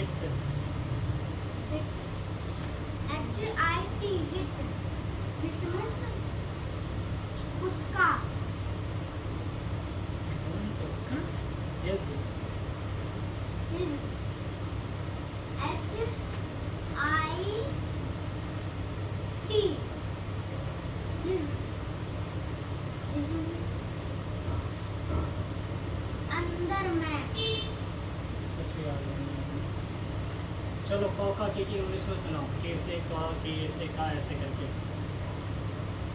Hit HIT hit hit means उसका उसका yes HIT his अंदर में कुछ याद नहीं। चलो क का के इंग्लिश में सुनाओ, कैसे का कैसे का ऐसे करके।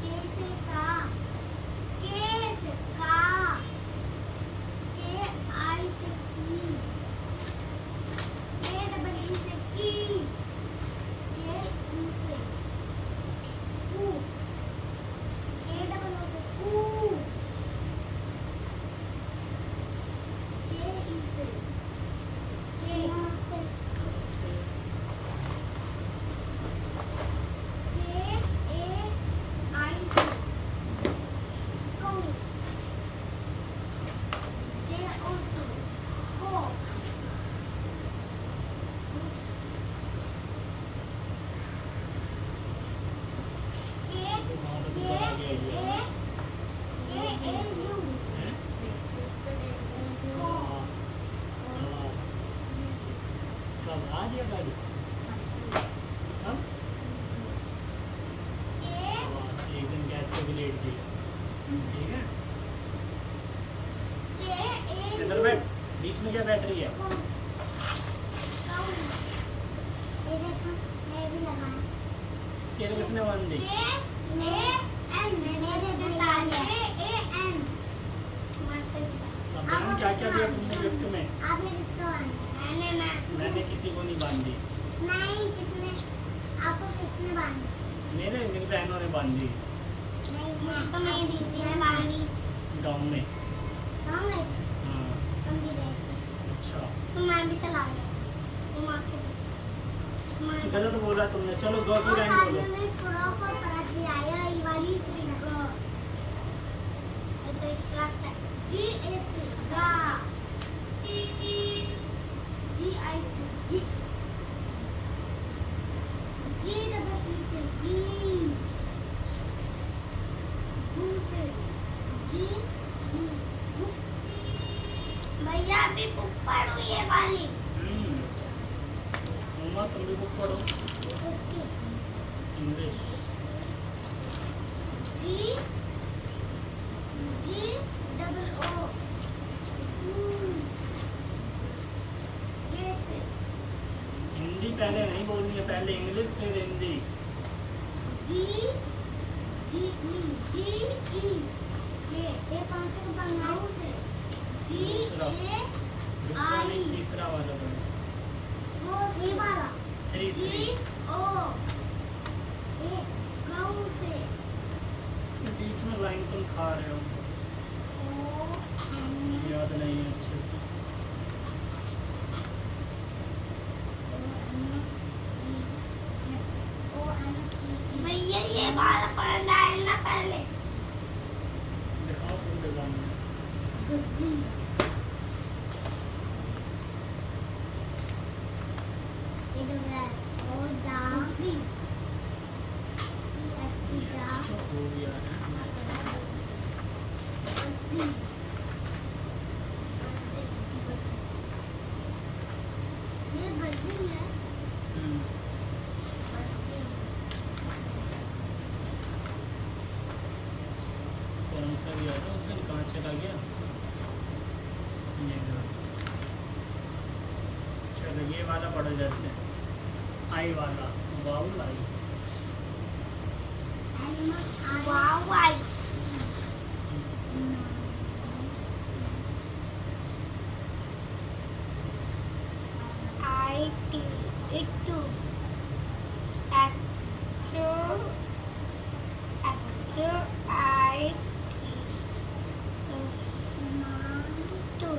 कैसे का कैसे का के आई से की के डबल ई से की के यू से कू के डबल ओ से कू के ई से के नमस्ते। के ए आई से कू के ओ से को वहाँ पे ऊपर आ गया ये। हैं? हाँ, आवाज़। कब आ गया गाड़ी? कब? आवाज़ एक दिन गैस पे भी लेट गई। ठीक है? इधर बैठ, बीच में क्या बैठ रही है? तेरे किसने बांध दी? अब बहन क्या क्या दिया तुमने गिफ्ट में? मैंने किसी को नहीं बांधी। मेरी बहनों ने बांधी गाँव में। हाँ, अच्छा। गलत बोला तुमने। चलो गो की लाइन बोलो। भैया अभी बुक पढ़ू ये वाली मम्मा तुम भी बुक पढ़ो उसकी English. G G double O yes Hindi पहले नहीं बोलनी है, पहले इंग्लिश फिर हिंदी। G G E ये कौन से बंगाऊ से G दूसरा। A दूसरा I नहीं, तीसरा वाला पढ़ो। वो ये वाला थ्री G थ्री। O ये गऊ से बीच में लाइन तुम खा रहे हो, O याद नहीं है अच्छे से। भैया ये वाला पढ़ना है ना पहले दिखाओ तुम डिजाइन में। अच्छा हो गया है। ये बजिंग है हम्म, कौन सा गया था उस दिन, कहाँ चला गया? ये लो। चलो ये वाला पढ़ो जैसे आई वाला, wow I. Wow Y I T इट्टू एक्चु एक्चु I two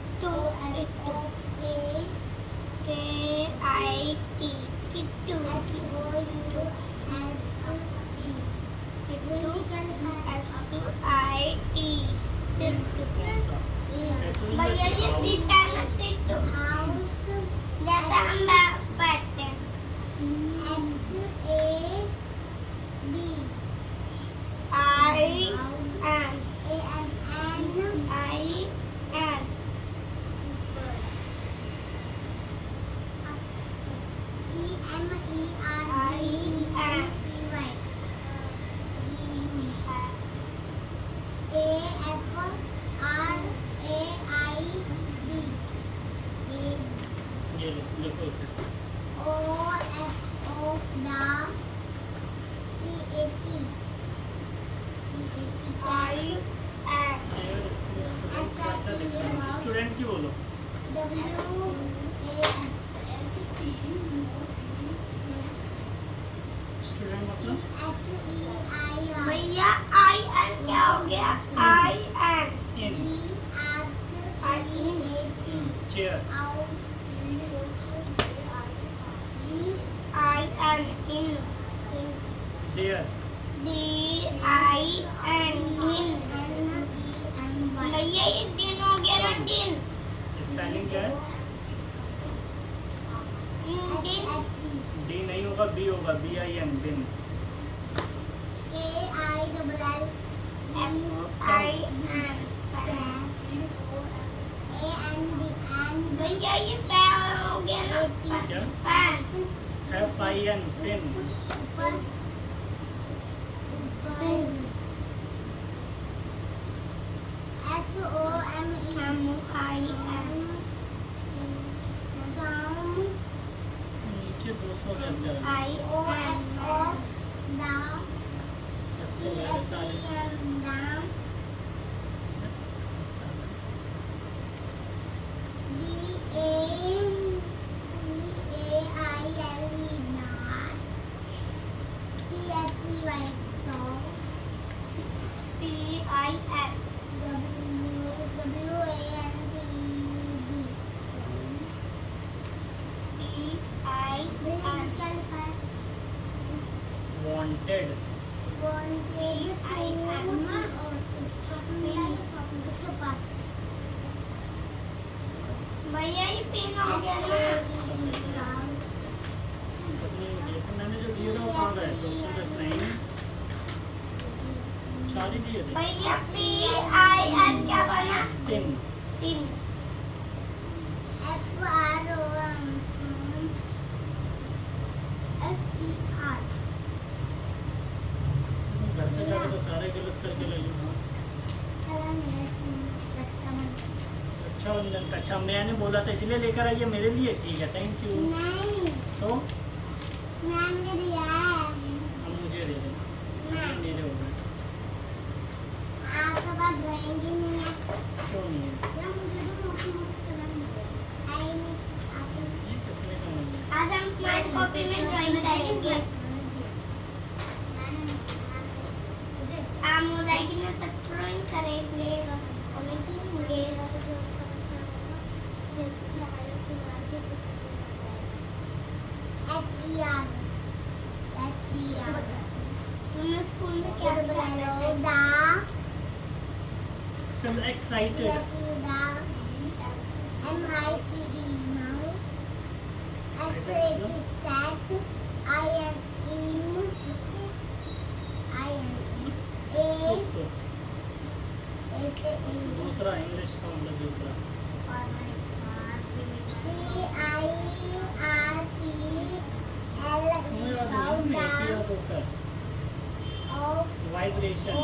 two K I T Kittu seat है ना सिट हाउस जैसा हम बैठते हैं HAB I N AN I N ये लिखो इसे। आई एन स्टूडेंट की बोलो। स्टूडेंट मतलब भैया आई एन क्या हो गया I N in chair I N in there D I N in भैया ये दिन हो गया ना दिन स्पेलिंग क्या है? दिन डी नहीं होगा, बी होगा, BIN बिन। आई एन भैया ये फैन हो गया ना क्या? Fan FIN fin. हम आई एन नीचे 200 कैसे आ I N P I N P I N wanted. भैया ये पिन हो गया ना मैंने जो दिए थे वो कहाँ गए? क्वेश्चन नहीं, सारी दिए थे। भैया पी आई एन क्या बना टिन। तीन घर पे जाके तो सारे गलत करके ले लो। अच्छा वंदन, अच्छा मैंने बोला था इसलिए लेकर आइए मेरे लिए। ठीक है, थैंक यू। तो अब मुझे दे देना। मेरे हो गए। क्यों नहीं है? ये किसने कहा नहीं है? आज हम स्मार्ट कॉपी में ड्राइंग करेंगे हम मोबाइल में तक ड्राइंग करेंगे तुमने स्कूल में क्या बनाया Feel excited. दूसरा इंग्लिश का मतलब दूसरा। मुझे याद नहीं है, एक ही याद होता है। वाइब्रेशन।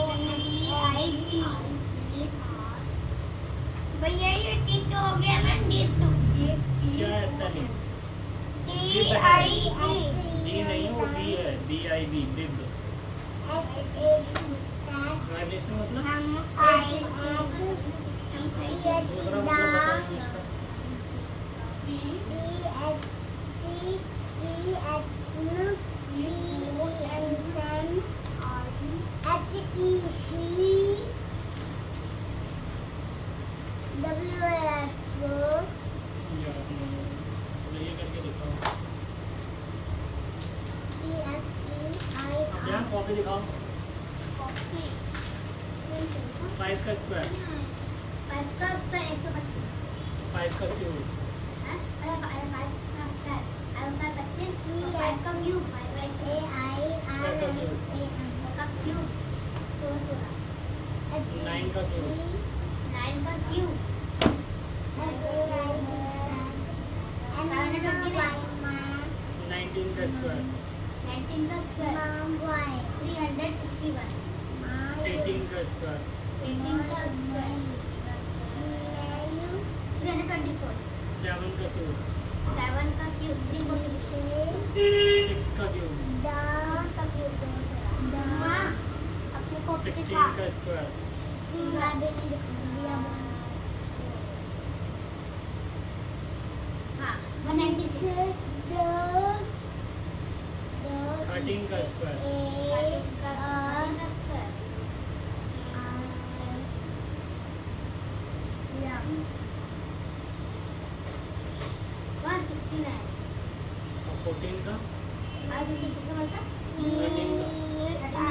भैया ये टी तो हो गया ना डी तो क्या है स्पेलिंग? डी आई डी नहीं, वो बी है, BIB बिब। वाइब्रेशन मतलब हम आई दूसरा मतलब बताओ इसका। याद नहीं है। चलो ये करके दिखाओ। अब यहाँ कॉपी दिखाओ। 5 का स्क्वायर। 125 5 का क्यूब, अरे 5 का स्क्वायर, अनुसार 25, 5 का क्यूब, 5 का क्यूब, 9 का क्यूब, 9 का क्यूब, 19 का स्क्वायर, 19 का स्क्वायर, 361, 18 का स्क्वायर, 18 का स्क्वायर, 324, 7 का क्यूब, 7 का क्यूब, 346, 6 का क्यूब, 6 का क्यूब, हाँ, अपने को 16 का स्क्वायर, हाँ 196, 13 का स्क्वायर, 13 का स्क्वायर, 169, और 14 का, और किसका बोलता? 13 का,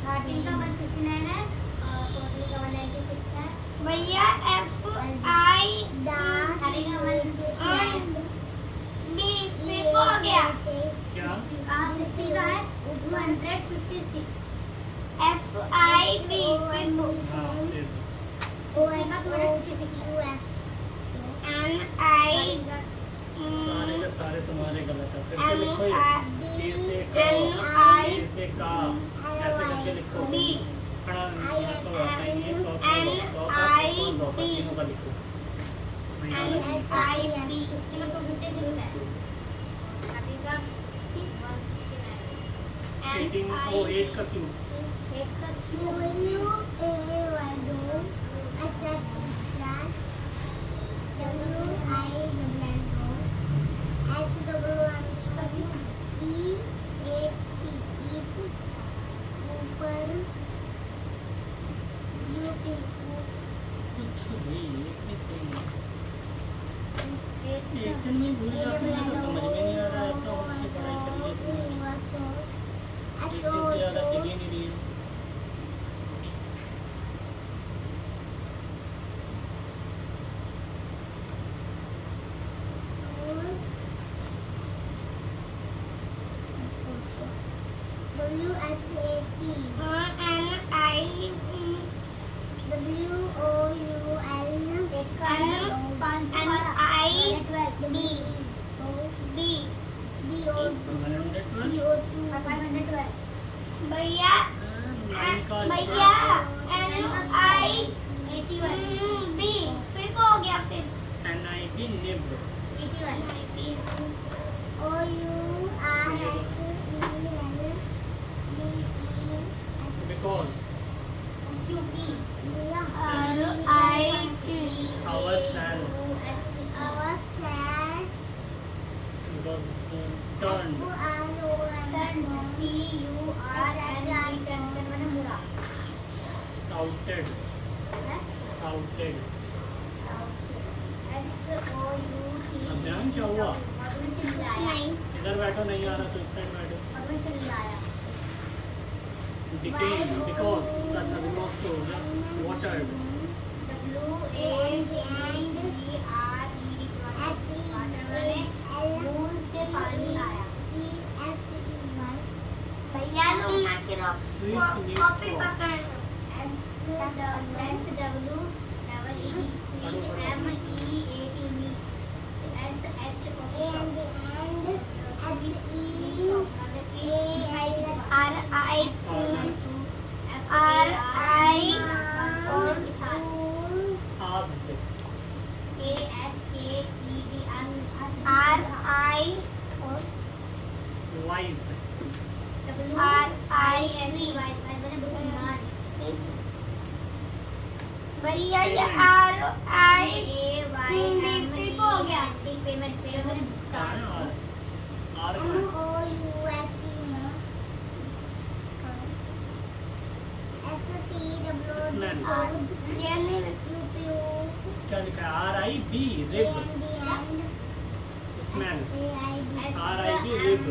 थर्टीन का 169 है और 14 का 196 है। भैया एफ आई थर्टीन का 169 बी फिर हो गया क्या? 60 का है 256, एफ आई बी फिर हाँ, ये दो। 60 का 256 एन आई सारे के सारे तुम्हारे गलत है, फिर से लिखो ये, के से का, के से का, ऐसे करके लिखो। बी खड़ा यहाँ तो आता ही नहीं है, तो तीनों का लिखो। एन आई बी 60 का 256 है, 30 का 169, 18 ओ 8 का क्यूब, 8 का क्यूब, कुछ भी एक भी सही नहीं। एक दिन में भूल जाते हैं तो समझ में नहीं आ रहा, ऐसा होने से पढ़ाई चल रही है तुम्हारी। एक दिन से ज़्यादा टिक ही नहीं रही है। भैया 9 का भैया स्क्वायर, एन आई बी फिर हो गया फिर NIB nib, because are I T our cells was turned shouted अब ध्यान क्या हुआ, नहीं इधर बैठो, नहीं आ रहा तो इस साइड बैठो। Became, because, अच्छा because तो हो गया, watered, भैया तुम ना करो कॉफी पकड़ आर आई और asked, are I wise, are I S भैया ये आर आई बी हो गया पेमेंट कहाँ है R? R कहाँ है? Smell, ये नहीं क्या लिखा है? RIB, rib, Smell. S R-I-D, live.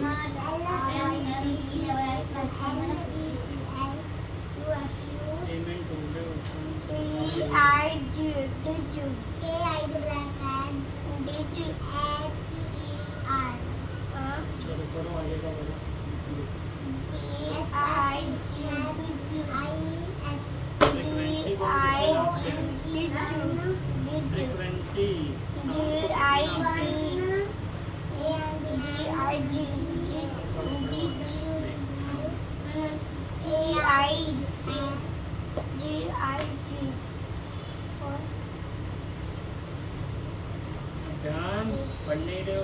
Payment हो गए चलो करो आगे का बोलो फ्रीक्वेंसी को फ्रीक्वेंसी ध्यान पढ़ने रहे हो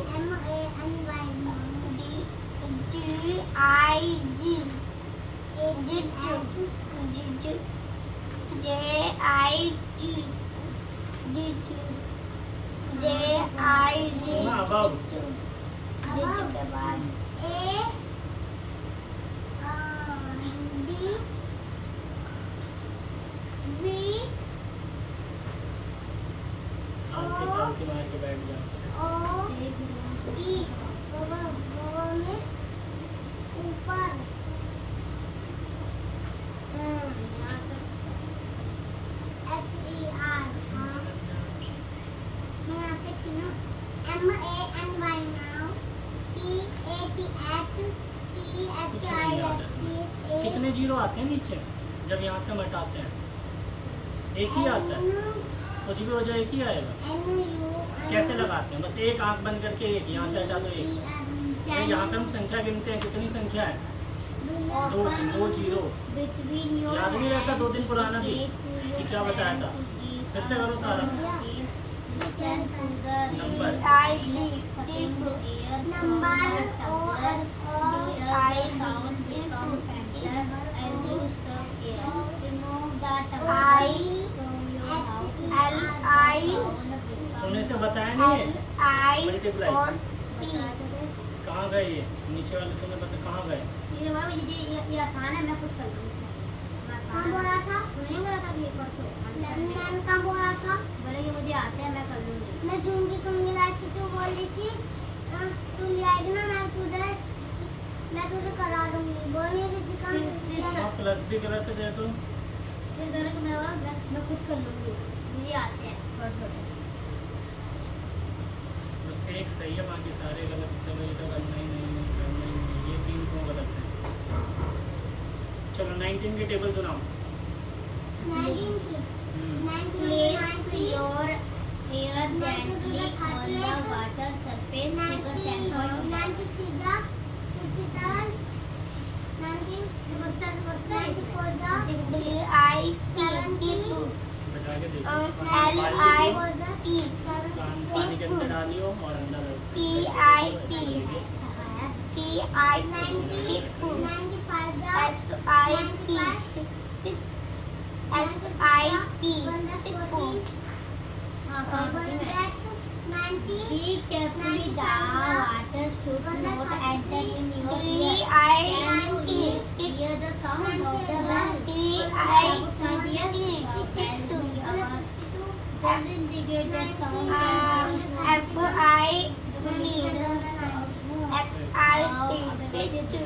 आलती मार के बैठ जाओ ऊपर HER मैं यहाँ पे थी ना MANY now TAT कितने जीरो आते हैं नीचे जब यहाँ से हम हटाते हैं एक ही आता है कुछ भी हो जाए एक ही आएगा कैसे लगाते हैं बस एक आंख बंद करके एक यहाँ से हटा दो एक तो यहाँ पे हम संख्या गिनते हैं कितनी संख्या है दो जीरो याद नहीं रहता 2 दिन पुराना भी कि क्या बताया था फिर से करो सारा तुमने से बताया नहीं है मल्टीप्लाई कहाँ गए ये नीचे वाले तुम्हें पता कहाँ गए ये आसान है मैं खुद कर लूँगी कहाँ बोला था तूने बोला था कि ये परसों मैम कहाँ बोला था बोले कि मुझे आते हैं मैं कर लूँगी मैं जूंगी कहूँगी लाइक तू बोल रही थी तू ले आएगी ना मैं तुझे करा दूँगी बोल नहीं रही थी कहाँ से हाँ प्लस भी गलत दे दो फिर जरा को मैं खुद कर लूँगी मुझे आते हैं छोटे बस एक सही है बाकी सारे गलत चलो ये तो करना ही नहीं ये 3 क्यों गलत है चलो 19 की टेबल सुनाओ 19 की Place your hair gently on the water surface. Figure 10.9. 93 जा 57 94 जा बता के देखो LIP कान पानी के अंदर डालियो और अंदर Be carefully, the water should not enter in your ear. Can you hear the sound of the bell? Does indicate that sound.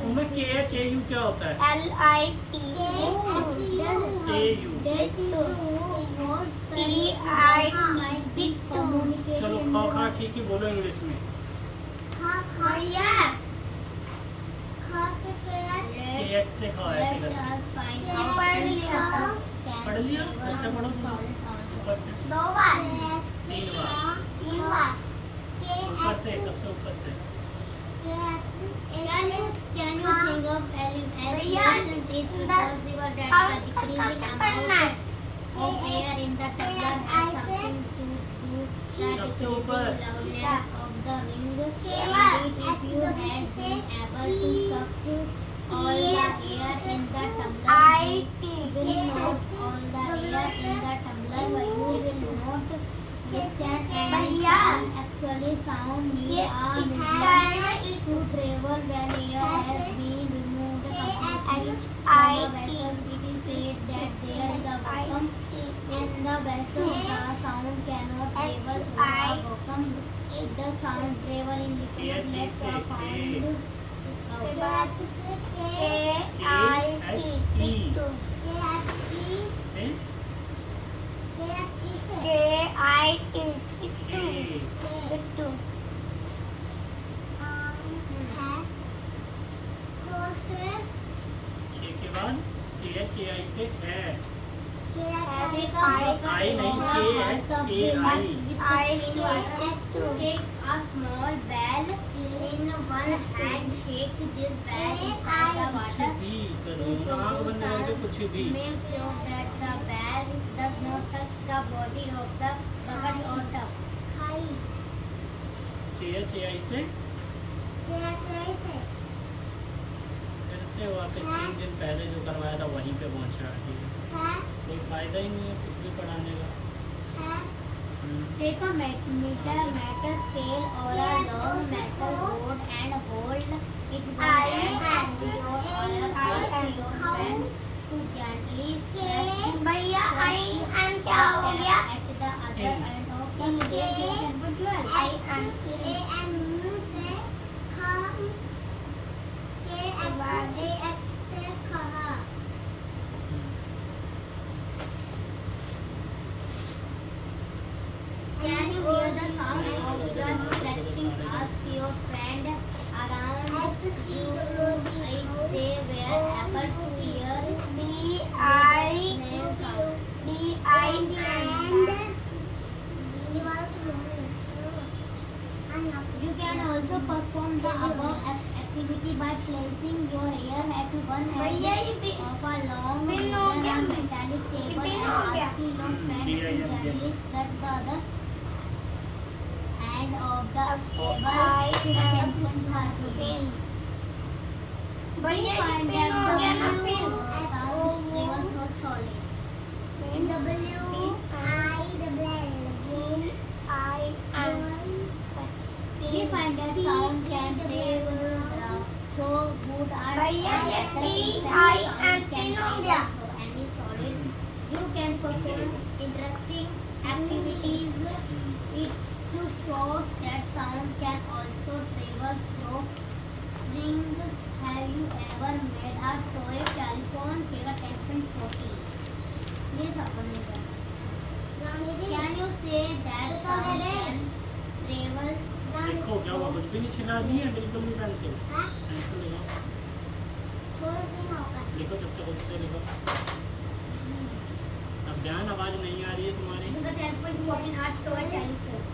तुम्हें KHAU क्या होता है चलो खा खा ठीक ही बोलो इंग्लिश में KH से खा ऐसे करके पढ़ लिया ऐसे पढ़ो ऊपर से 3 बार ऊपर से सबसे ऊपर से Can you think of elevations is possible that the decreasing amount of air in the tumbler has something to do that सबसे ऊपर loudness of the ring? Indeed, if you had been able to suck all the air in the tumbler, you will not all the air in the tumbler, but you will not listen any sound. Actually, sound you are listening to travel when air has been removed completely from the vessels. It is said that there is a vacuum in the vessel. The sound cannot travel through a vacuum. The sound travel in liquid makes a sound. से के बाद KHAI से है। आई नहीं, KHAI। Take a small ball in one hand, shake this ball inside the कुछ water. भी करो, आँख बंद करके कुछ भी। Make sure that the ball does not touch the body of the bucket or tub. KHAI से फिर से वापस 3 दिन पहले जो करवाया था वहीं पे पहुँच रहा है। ठीक है, कोई फायदा ही नहीं है कुछ भी पढ़ाने का। Take a meter scale or a long metal rod and hold it one hand on your collar. Ask your friend to gently scratch भैया आई एन क्या हो गया? at the other end of the scale. You can put 12. से खाम से कहा Can you hear the sound of the scratching? Ask your friend around you if they were able to hear snail sound. You can also perform the above activity by placing your ear at one भैया end ये भी of a long बिन हो wooden गया। and metallic table bin and हो गया। asking your friend जी, to I am gently scratch the other end of the table I to the am tension party. भैया ये फिन हो गया ना fin Sounds travel through solid. We find that sound can travel through wood or भैया ये metal. PI Sound and can pin हो travel गया। through any solid. You can perform interesting activities which to show that sound can also travel through string. Have you ever made a toy telephone? Figure 10.14. This अपन ने करा. Can you say that sound can travel? देखो क्या हुआ, कुछ भी नहीं छिला नहीं है बिल्कुल भी। पेंसिल लिखो, जब तक उससे लिखो। अब ध्यान, आवाज नहीं आ रही है तुम्हारी। Figure 10.14 are toy telephone.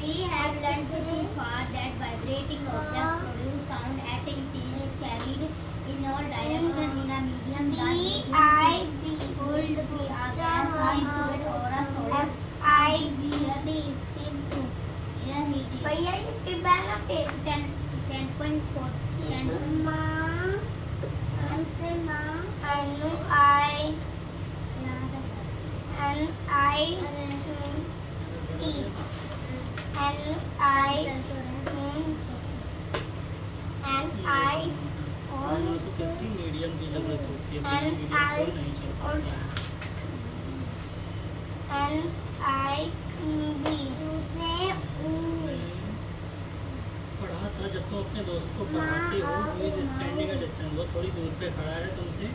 We have learned so far that vibrating objects produce sound at it is carried in all directions in a medium that is cold, a gas, a liquid or a solid. Here it is. भैया ये फिर बैना फिर 10.14. माँ answer माँ सालों से किसकी मीडियम की जरूरत होती है, बिना मीडियम को नहीं चल पाता है। पढ़ा था जब तुम अपने दोस्त को पढ़ाते हो, वो इज स्टैंडिंग एट डिस्टेंस, वो थोड़ी दूर पे खड़ा है तुमसे,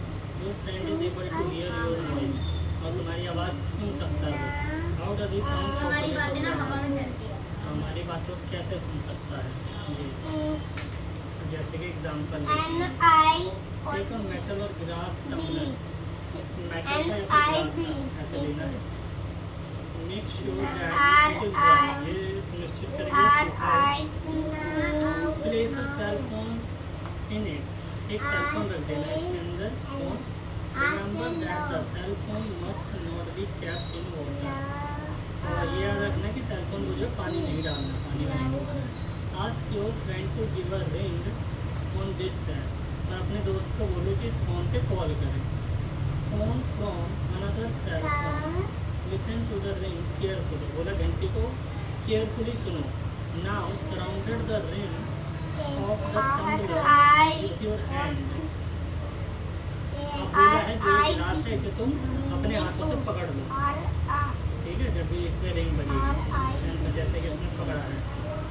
your friend is able to hear your voice, और तुम्हारी आवाज़ सुन सकता है। हाउ डज ही साउंड हमारी बातें ना हवा में चलती है. हमारी बातों को कैसे सुन सकता है ये, जैसे कि एग्जांपल एक मेटल और ग्लास टम्बलर, मेटल का या ग्लास का ऐसे लेना है, make sure that it is dry, ये सुनिश्चित करेंगे सूखा है। Place a cell phone in it, एक सेल फोन रख देना इसके अंदर phone. Remember that the cell phone must not be kept in water, और ये याद रखना कि सेल फोन को जो पानी नहीं डालना, पानी में नहीं डालना। Ask your friend to give a ring on this cell, और अपने दोस्त को बोलो कि इस फोन पे कॉल करें। Phone from another cell phone, listen to the ring carefully, बोला घंटी को केयरफुली सुनो। Now surrounded the ring of the tumbler with your hand. अब बोला है जो गिलास है इसे तुम अपने हाथों से पकड़ लो, ठीक है। जब भी इसमें रिंग बजेगी, जैसे कि इसने पकड़ा है,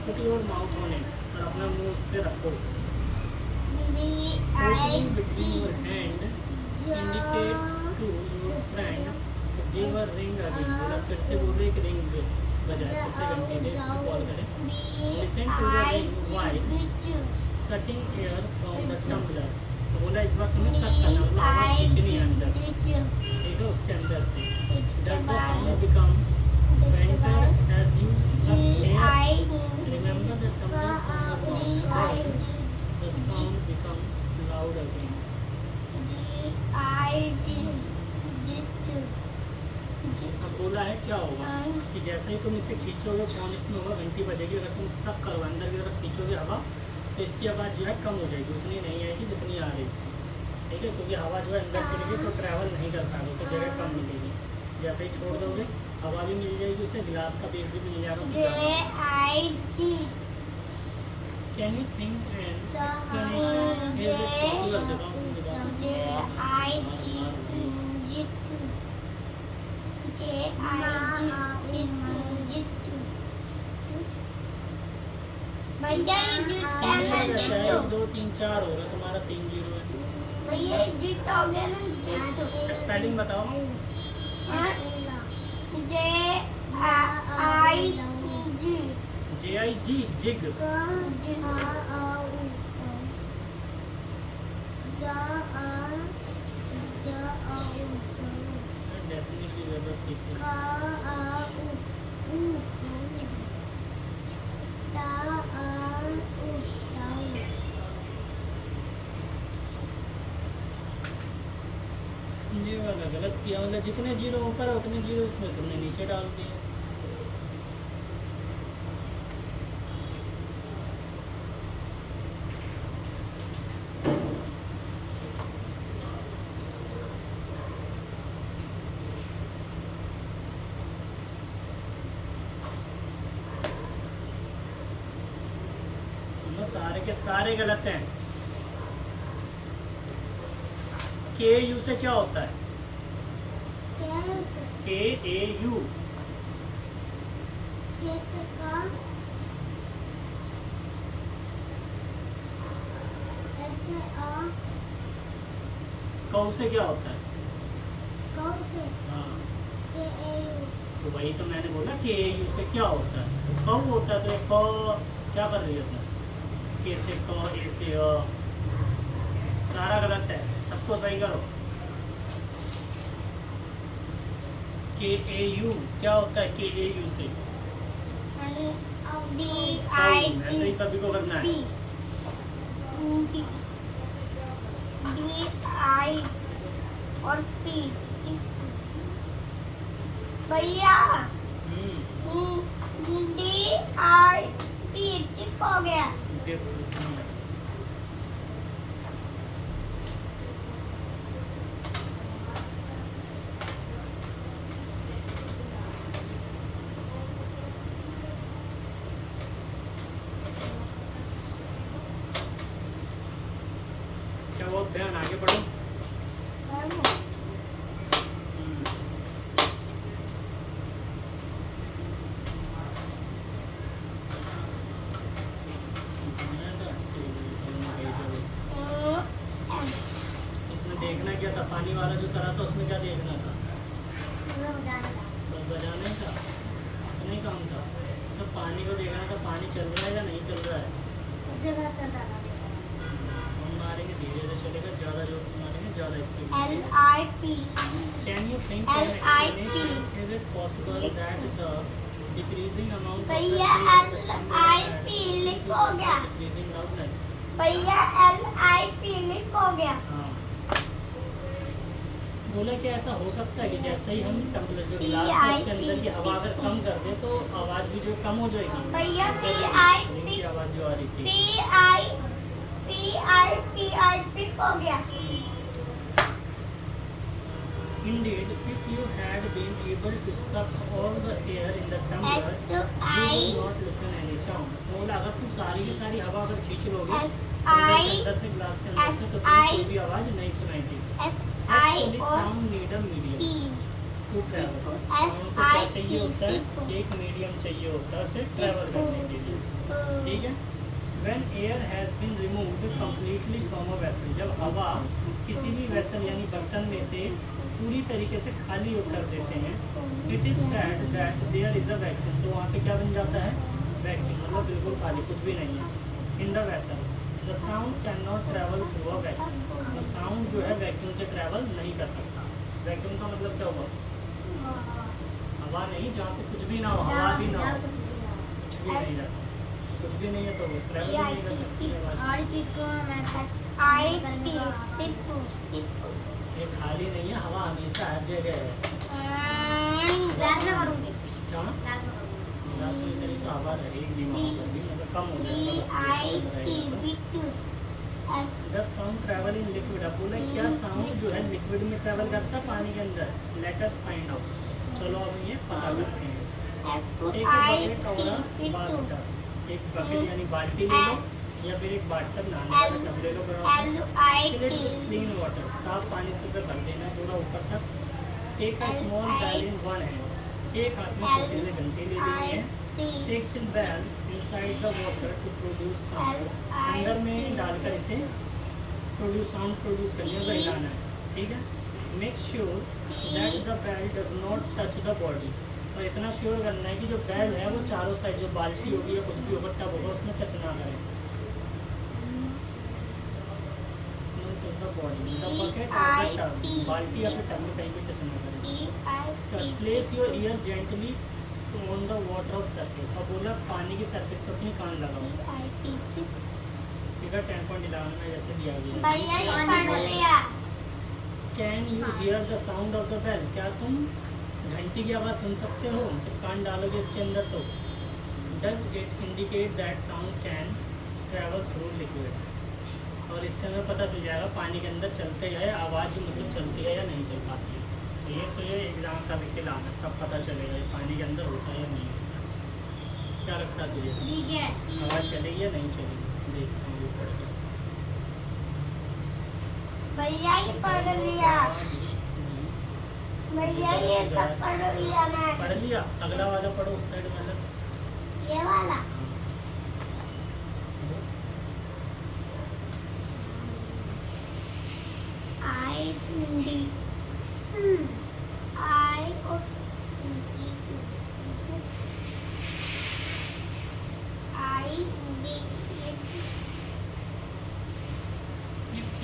put your mouth on it, और अपना मुंह उस पे रखो। Holding between your hand, indicate to your friend to give a ring again. बोला फिर से बोलो एक रिंग बजाए, फिर से घंटी दे, इसको कॉल करें। Listen to the ring while sucking air from the tumbler. तो बोला इस बार तुम्हें सक करना, मतलब आवाज खींचनी है अंदर, ठीक है, उसके अंदर से। Does the sound become fainter as you suck air? Remember the tumbler from your mouth. The sound becomes loud again. अब बोला है क्या होगा कि जैसे ही तुम इसे खींचोगे कौन इसमें होगा, घंटी बजेगी। अगर तुम सक करो अंदर की तरफ खींचोगे हवा, तो इसकी आवाज़ जो है कम हो जाएगी, उतनी नहीं आएगी जितनी आ रही थी, ठीक है, क्योंकि हवा जो है अंदर चलेगी तो ट्रैवल नहीं कर पाएगा, उसे जगह कम मिलेगी। जैसे ही छोड़ दोगे हवा भी मिल जाएगी, उसे गिलास का बेस भी मिल जाएगा। Can you think and explanation is it possible? भैया ये जीत 1 2 3 4 हो रहा, तुम्हारा 3 0 है। भैया ये जीत हो गया ना, जीत। स्पेलिंग बताओ। JIG jig. डेसिमल की जरूरत थी। ये वाला गलत किया, मतलब जितने जीरो ऊपर है उतने जीरो उसमें तुमने नीचे डाल दिए। सारे के सारे गलत हैं। KU से क्या होता है? KAU। कौ से क्या होता है? हाँ, तो वही तो मैंने बोला KAU से क्या होता है? कौ होता है, तो ये क क्या कर रही है तुम? K से क, A से अ, सारा गलत है, सबको सही करो। KAU क्या होता है? KAU से ऐसे ही सभी को करना है। DI और P भैया DI P टिक हो गया। क्या बहुत ध्यान, आगे बढ़ो। इसमें देखना क्या था? पानी वाला जो करा था उसमें क्या देखना था? बस बजाना ही था, नहीं काम था। इसमें पानी को देखना था, पानी चल रहा है या नहीं चल रहा है। हम मारेंगे धीरे धीरे चलेगा, ज़्यादा जोर से मारेंगे ज़्यादा speed. LIP Can you think of an explanation? Is it possible that the decreasing amount of भैया LIP लिख हो गया। decreasing loudness? भैया LIP लिख हो गया। हाँ, बोला कि ऐसा हो सकता है कि जैसे ही हम टम्बलर जो गिलास है उसके अंदर की हवा अगर कम कर दे तो आवाज़ भी जो कम हो जाएगी। भैया रिंग की आवाज़ जो आ रही थी। PI हो गया। Indeed, if you had been able to suck all the air in the tumbler, you would not listen any sound. बोला अगर तू सारी की सारी हवा अगर खींच लोगे अंदर से ग्लास के अंदर से तो तुम्हें कोई भी आवाज नहीं सुनाई देगी. Actually, sound need a medium to travel. Sound को क्या चाहिए होता है? एक मीडियम चाहिए होता है उसे ट्रैवल करने के लिए. ठीक है. When air has been removed completely from a vessel, जब हवा किसी भी वेसल यानी बर्तन में से पूरी तरीके से खाली कर देते हैं, it is said that there is a vacuum. तो वहाँ पे क्या बन जाता है? वैक्यूम. मतलब बिल्कुल खाली, कुछ भी नहीं है. In the vessel the sound can not travel through a vacuum. तो साउंड जो है वैक्यूम से ट्रैवल नहीं कर सकता. वैक्यूम का मतलब क्या हुआ? हवा नहीं, जहाँ पे कुछ भी ना हो, हवा भी ना हो, कुछ भी नहीं रहता, कुछ भी नहीं है तो वो ट्रैवल नहीं कर सकती है. हर चीज को मैं ये खाली नहीं है, हवा हमेशा हर जगह है. क्लास में करूंगी. क्या क्लास में करूंगी. गिलास में कहीं तो हवा रहेगी भी वहाँ पर भी, मतलब कम हो जाएगा. Just sound travel in liquid. अब बोला क्या साउंड जो है लिक्विड में ट्रैवल करता है पानी के अंदर? Let us find out. चलो अब ये पता करते हैं. एक बकेट और बाथटब. एक बकेट यानी बाल्टी ले लो या फिर एक बाथटब नहाने का टब ले लो. क्लीन वाटर, साफ पानी से उसे भर देना पूरा ऊपर तक. टेक अ स्मॉल बैल इन वन हैंड. एक हाथ में छोटे से घंटे ले लेनी है. Shake the bell inside the water to produce sound. अंदर में डालकर इसे साउंड प्रोड्यूस करने का हिलाना है. ठीक है. मेक श्योर दैट द बैल does not touch the body. और इतना श्योर करना है कि जो बैल है वो चारों साइड, जो बाल्टी होगी या कुछ भी होगा टब होगा, उसमें टच ना करे. बाल्टी या फिर टब में कहीं भी टच ना करे. Place your year gently on the water of surface. और बोला पानी की सरफेस पर अपनी कान लगाओ. ठीक है. 10 पॉइंट लगाना में जैसे दिया गया. Can you hear the sound of the bell. क्या तुम घंटी की आवाज़ सुन सकते हो जब कान डालोगे इसके अंदर? तो does it indicate that sound can travel through liquid. और इससे हमें पता चल जाएगा पानी के अंदर चलते है आवाज़, मतलब चलती है या नहीं चल पाती है. तो ये एग्जाम का लिख के लाना, तब पता चलेगा ये पानी के अंदर होता है या नहीं होता. क्या लगता है तुझे? ठीक है. आवाज़ चलेगी या नहीं चलेगी? देखता हूँ ये पढ़ के. भैया ये पढ़ लिया. भैया ये सब पढ़ लिया मैं. पढ़ लिया. अगला वाला पढ़ो उस साइड वाला. ये वाला.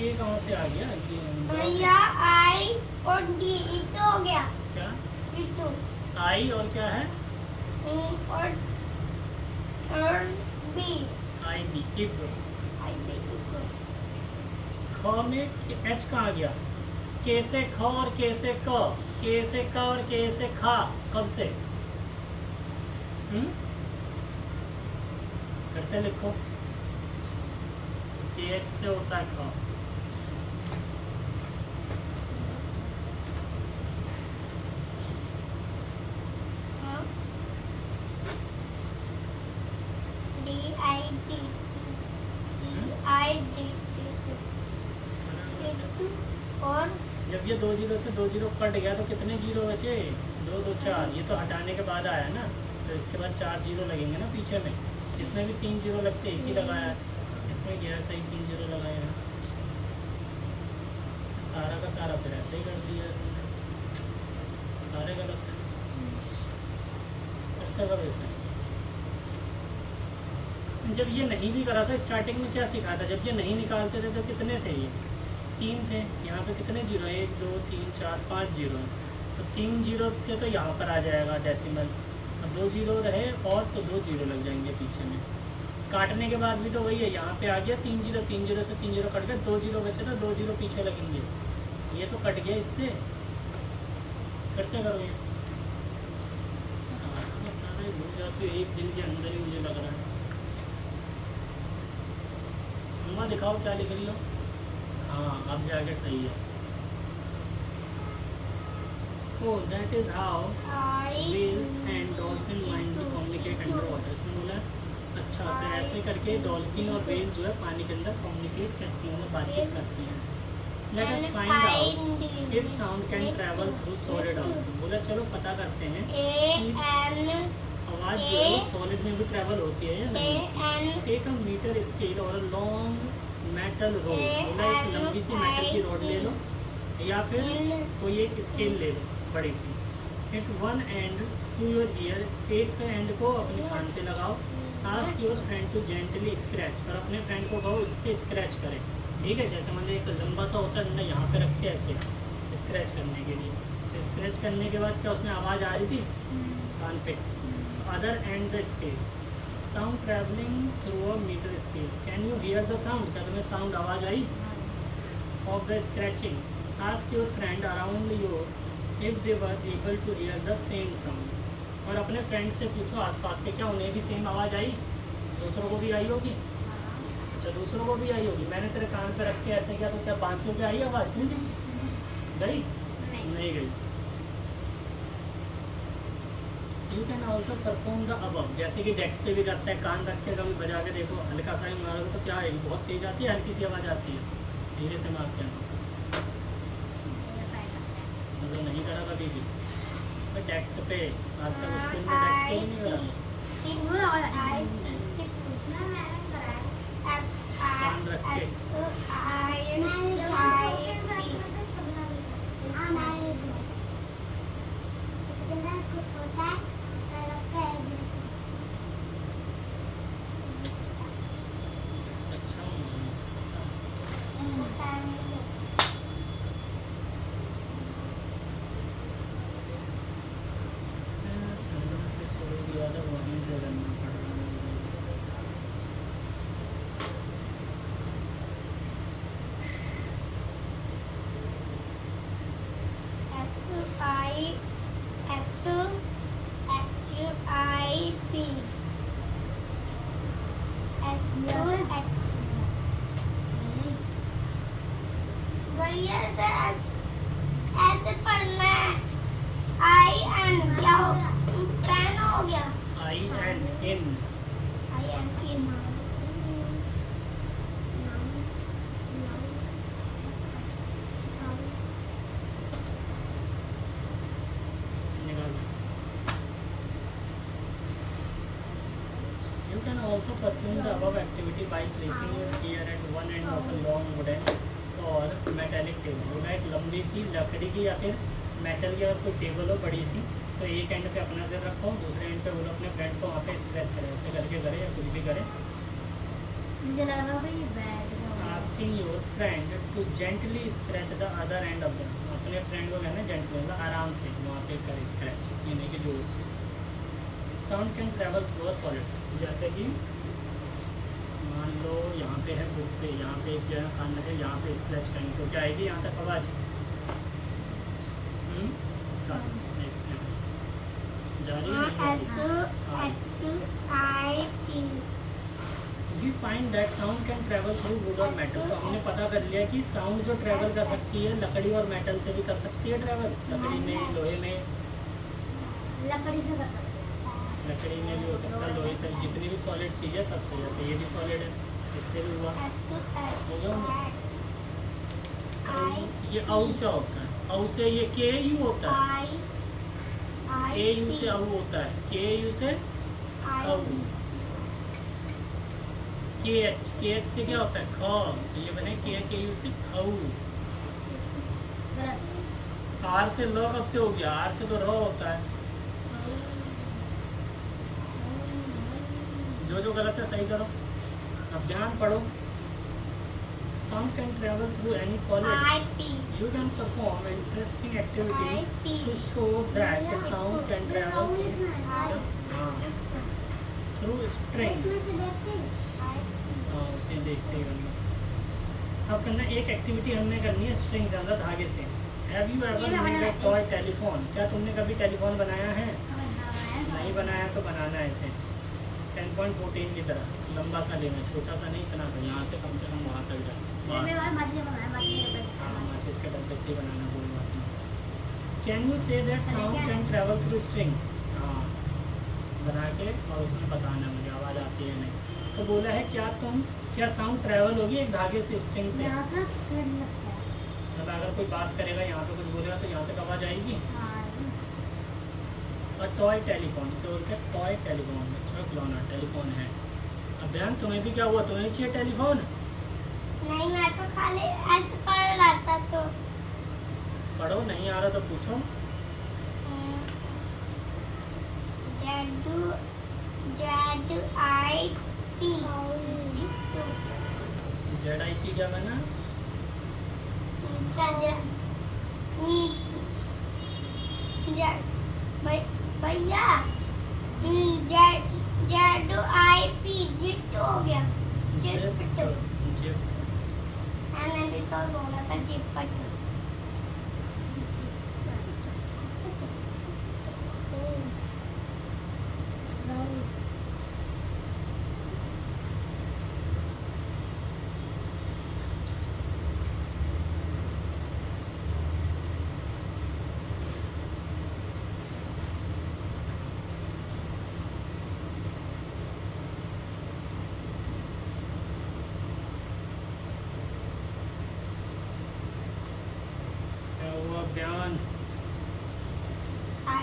ये कहाँ से आ गया? भैया आई और डी इट हो गया. क्या? इटू. आई और क्या है? और B. I B. If. I B. ख में एच कहाँ गया? के से ख और के से क. के से क और के से खा. कब से? फिर से लिखो. के एच से होता है ख. और जब ये 2 जीरो से 2 जीरो कट गया तो कितने जीरो बचे? 2 2 4. ये तो हटाने के बाद आया ना, तो इसके बाद 4 जीरो लगेंगे ना पीछे में. इसमें भी 3 जीरो लगते, एक ही लगाया. इसमें गया सही 3 जीरो लगाया. सारा का सारा फिर ऐसे ही कर दिया सारे गलत है. ऐसा करो इसे. जब ये नहीं भी करा था स्टार्टिंग में क्या सिखा था? जब ये नहीं निकालते थे तो कितने थे? ये 3 थे. यहाँ पे कितने जीरो? 1 2 3 4 5 जीरो. तो 3 जीरो से तो यहाँ पर आ जाएगा डेसिमल. अब 2 जीरो रहे और तो 2 जीरो लग जाएंगे पीछे में. काटने के बाद भी तो वही है. यहाँ पे आ गया 3 जीरो. 3 जीरो से 3 जीरो कट गए. 2 जीरो बचे तो 2 जीरो पीछे लगेंगे. ये तो कट गया इससे. फिर से करो ये. सारा ही भूल जाती है एक दिन के अंदर ही, मुझे लग रहा है. अम्मा दिखाओ क्या लिख रही हो. हाँ अब जाके सही है. Oh, that is how I whales and dolphin learn to communicate under water. इसने बोला अच्छा, तो ऐसे करके डॉल्फिन और व्हेल जो है पानी के अंदर कम्युनिकेट करती हैं, बातचीत करती हैं. Let us find out if sound can travel through solid also. बोला चलो पता करते हैं कि आवाज़ जो है सॉलिड में भी ट्रैवल होती है या नहीं. टेक अ मीटर स्केल और अ लॉन्ग मेटल रोड. बोला एक लंबी सी मेटल की रॉड ले लो या फिर कोई एक स्केल ले लो बड़ी सी. At one end to your ear, एक एंड को अपने कान पे लगाओ. Ask your friend to gently scratch, और अपने फ्रेंड को कहो इस पे स्क्रैच करे. ठीक है, जैसे मतलब एक लंबा सा होता है डंडा, यहाँ पे रख के ऐसे स्क्रैच करने के लिए. तो स्क्रैच करने के बाद क्या उसमें आवाज़ आ रही थी कान पे. Other end the scale, sound travelling through a metre scale. Can you hear the sound, क्या तुम्हें साउंड आवाज़ आई of the scratching. Ask your friend around you if they were able to hear the same sound. और अपने friend से पूछो आसपास के, क्या उन्हें भी सेम आवाज़ आई, दूसरों को भी आई होगी. अच्छा, दूसरों को भी आई होगी. मैंने तेरे कान पे रख के ऐसे किया तो क्या बाकियों पे आई आवाज़? गई? नहीं गई. You can also perform the above. जैसे कि डेस्क पे भी करता है, कान रख के कभी बजा के देखो, हल्का सा ही मारोगे तो क्या आएगी, बहुत तेज आती है, हल्की सी आवाज़ आती है. धीरे से मारते हैं, मतलब नहीं करा कभी भी. डेस्क पे आज तक स्कूल में डेस्क पे ही नहीं करा. कान रख के. इसके अंदर कुछ होता है, ऐसा लगता है जैसे. अच्छा, होता है. ठंडा से सो दिया था, वहीं से करना पड़ रहा है. ऐसे पढ़ना है. आई एन क्या पेन हो गया. I N in. I N in. You can also perform the above activity by placing your ear at one end of a long wooden or metallic table. बोला एक लंबी सी लकड़ी की या फिर मेटल की अगर कोई टेबल हो बड़ी सी, तो एक एंड पे अपना सिर रखो, दूसरे एंड पे बोलो अपने फ्रेंड को वहाँ पे स्क्रैच करे. ऐसे करके करे या कुछ भी करे. मुझे लग रहा है ये बैड है. Asking your friend to gently scratch the other end of them. अपने फ्रेंड को कहना जेंटली, मतलब आराम से वहाँ पे करे स्क्रैच, ये नहीं कि जोर से. Sound can travel through a solid. जैसे कि मान लो यहाँ पे है बुक पे, यहाँ पे एक जगह कान है, यहाँ पे स्क्रैच करेंगे तो क्या आएगी यहाँ तक आवाज़. देखते हैं जा रही है. We find that sound can travel through wood और मेटल. तो हमने पता कर लिया कि साउंड जो ट्रैवल कर सकती है लकड़ी और मेटल से भी कर सकती है ट्रैवल. लकड़ी में, लोहे में, लकड़ी से कर सकते हैं. लकड़ी में भी हो सकता है, लोहे से, जितनी भी सॉलिड चीज़ है सबसे. जैसे ये भी सॉलिड है, इससे भी हुआ. हो गया. ये औ क्या होता है? औ से ये के यू होता है. के यू से औ होता है. के यू से औ. के एच से क्या होता है? ख. तो ये बने के एच यू से खऊ. आर से ल कब से हो गया? आर से तो र होता है. जो गलत है सही करो. अब ध्यान पढ़ो. Sound can travel through any solid. You can perform interesting activity to show that the sound can travel through string. हाँ, उसे देखते ही करना. अब करना एक एक्टिविटी हमने करनी है स्ट्रिंग ज़्यादा धागे से. Have you ever made a toy telephone? क्या तुमने कभी टेलीफोन बनाया है? नहीं बनाया तो बनाना है इसे. 10.14 की तरह लंबा सा लेना, छोटा सा नहीं, इतना सा. यहाँ से कम से कम वहाँ तक जाए. हाँ, माचिस के डब्बे से ही बनाना, कोई बात नहीं. Can you say that sound can travel through string? हाँ, बना के और उसमें बताना मुझे आवाज़ आती है नहीं। तो बोला है क्या साउंड ट्रेवल होगी एक धागे से, स्ट्रिंग से? यहाँ से करंट लगता है। मतलब अगर कोई बात करेगा यहाँ पे कुछ बोलेगा तो यहाँ तक आवाज़ आएगी। हाँ, और टॉय टेलीफोन से बोलते हैं, टॉय टेलीफोन, अच्छा खिलौना टेलीफोन है। अब बहन तुम्हें भी क्या हुआ, तुम्हें भी चाहिए टेलीफोन? नहीं, मैं तो खाली ऐसे पढ़ रहा था तो। पढ़ो, नहीं आ रहा तो पूछो। ZIP क्या बना? भैया ZIP जिट हो गया। जिट जिप। मैंने भी तो बोला था जिपट। क्या हुआ बयान? I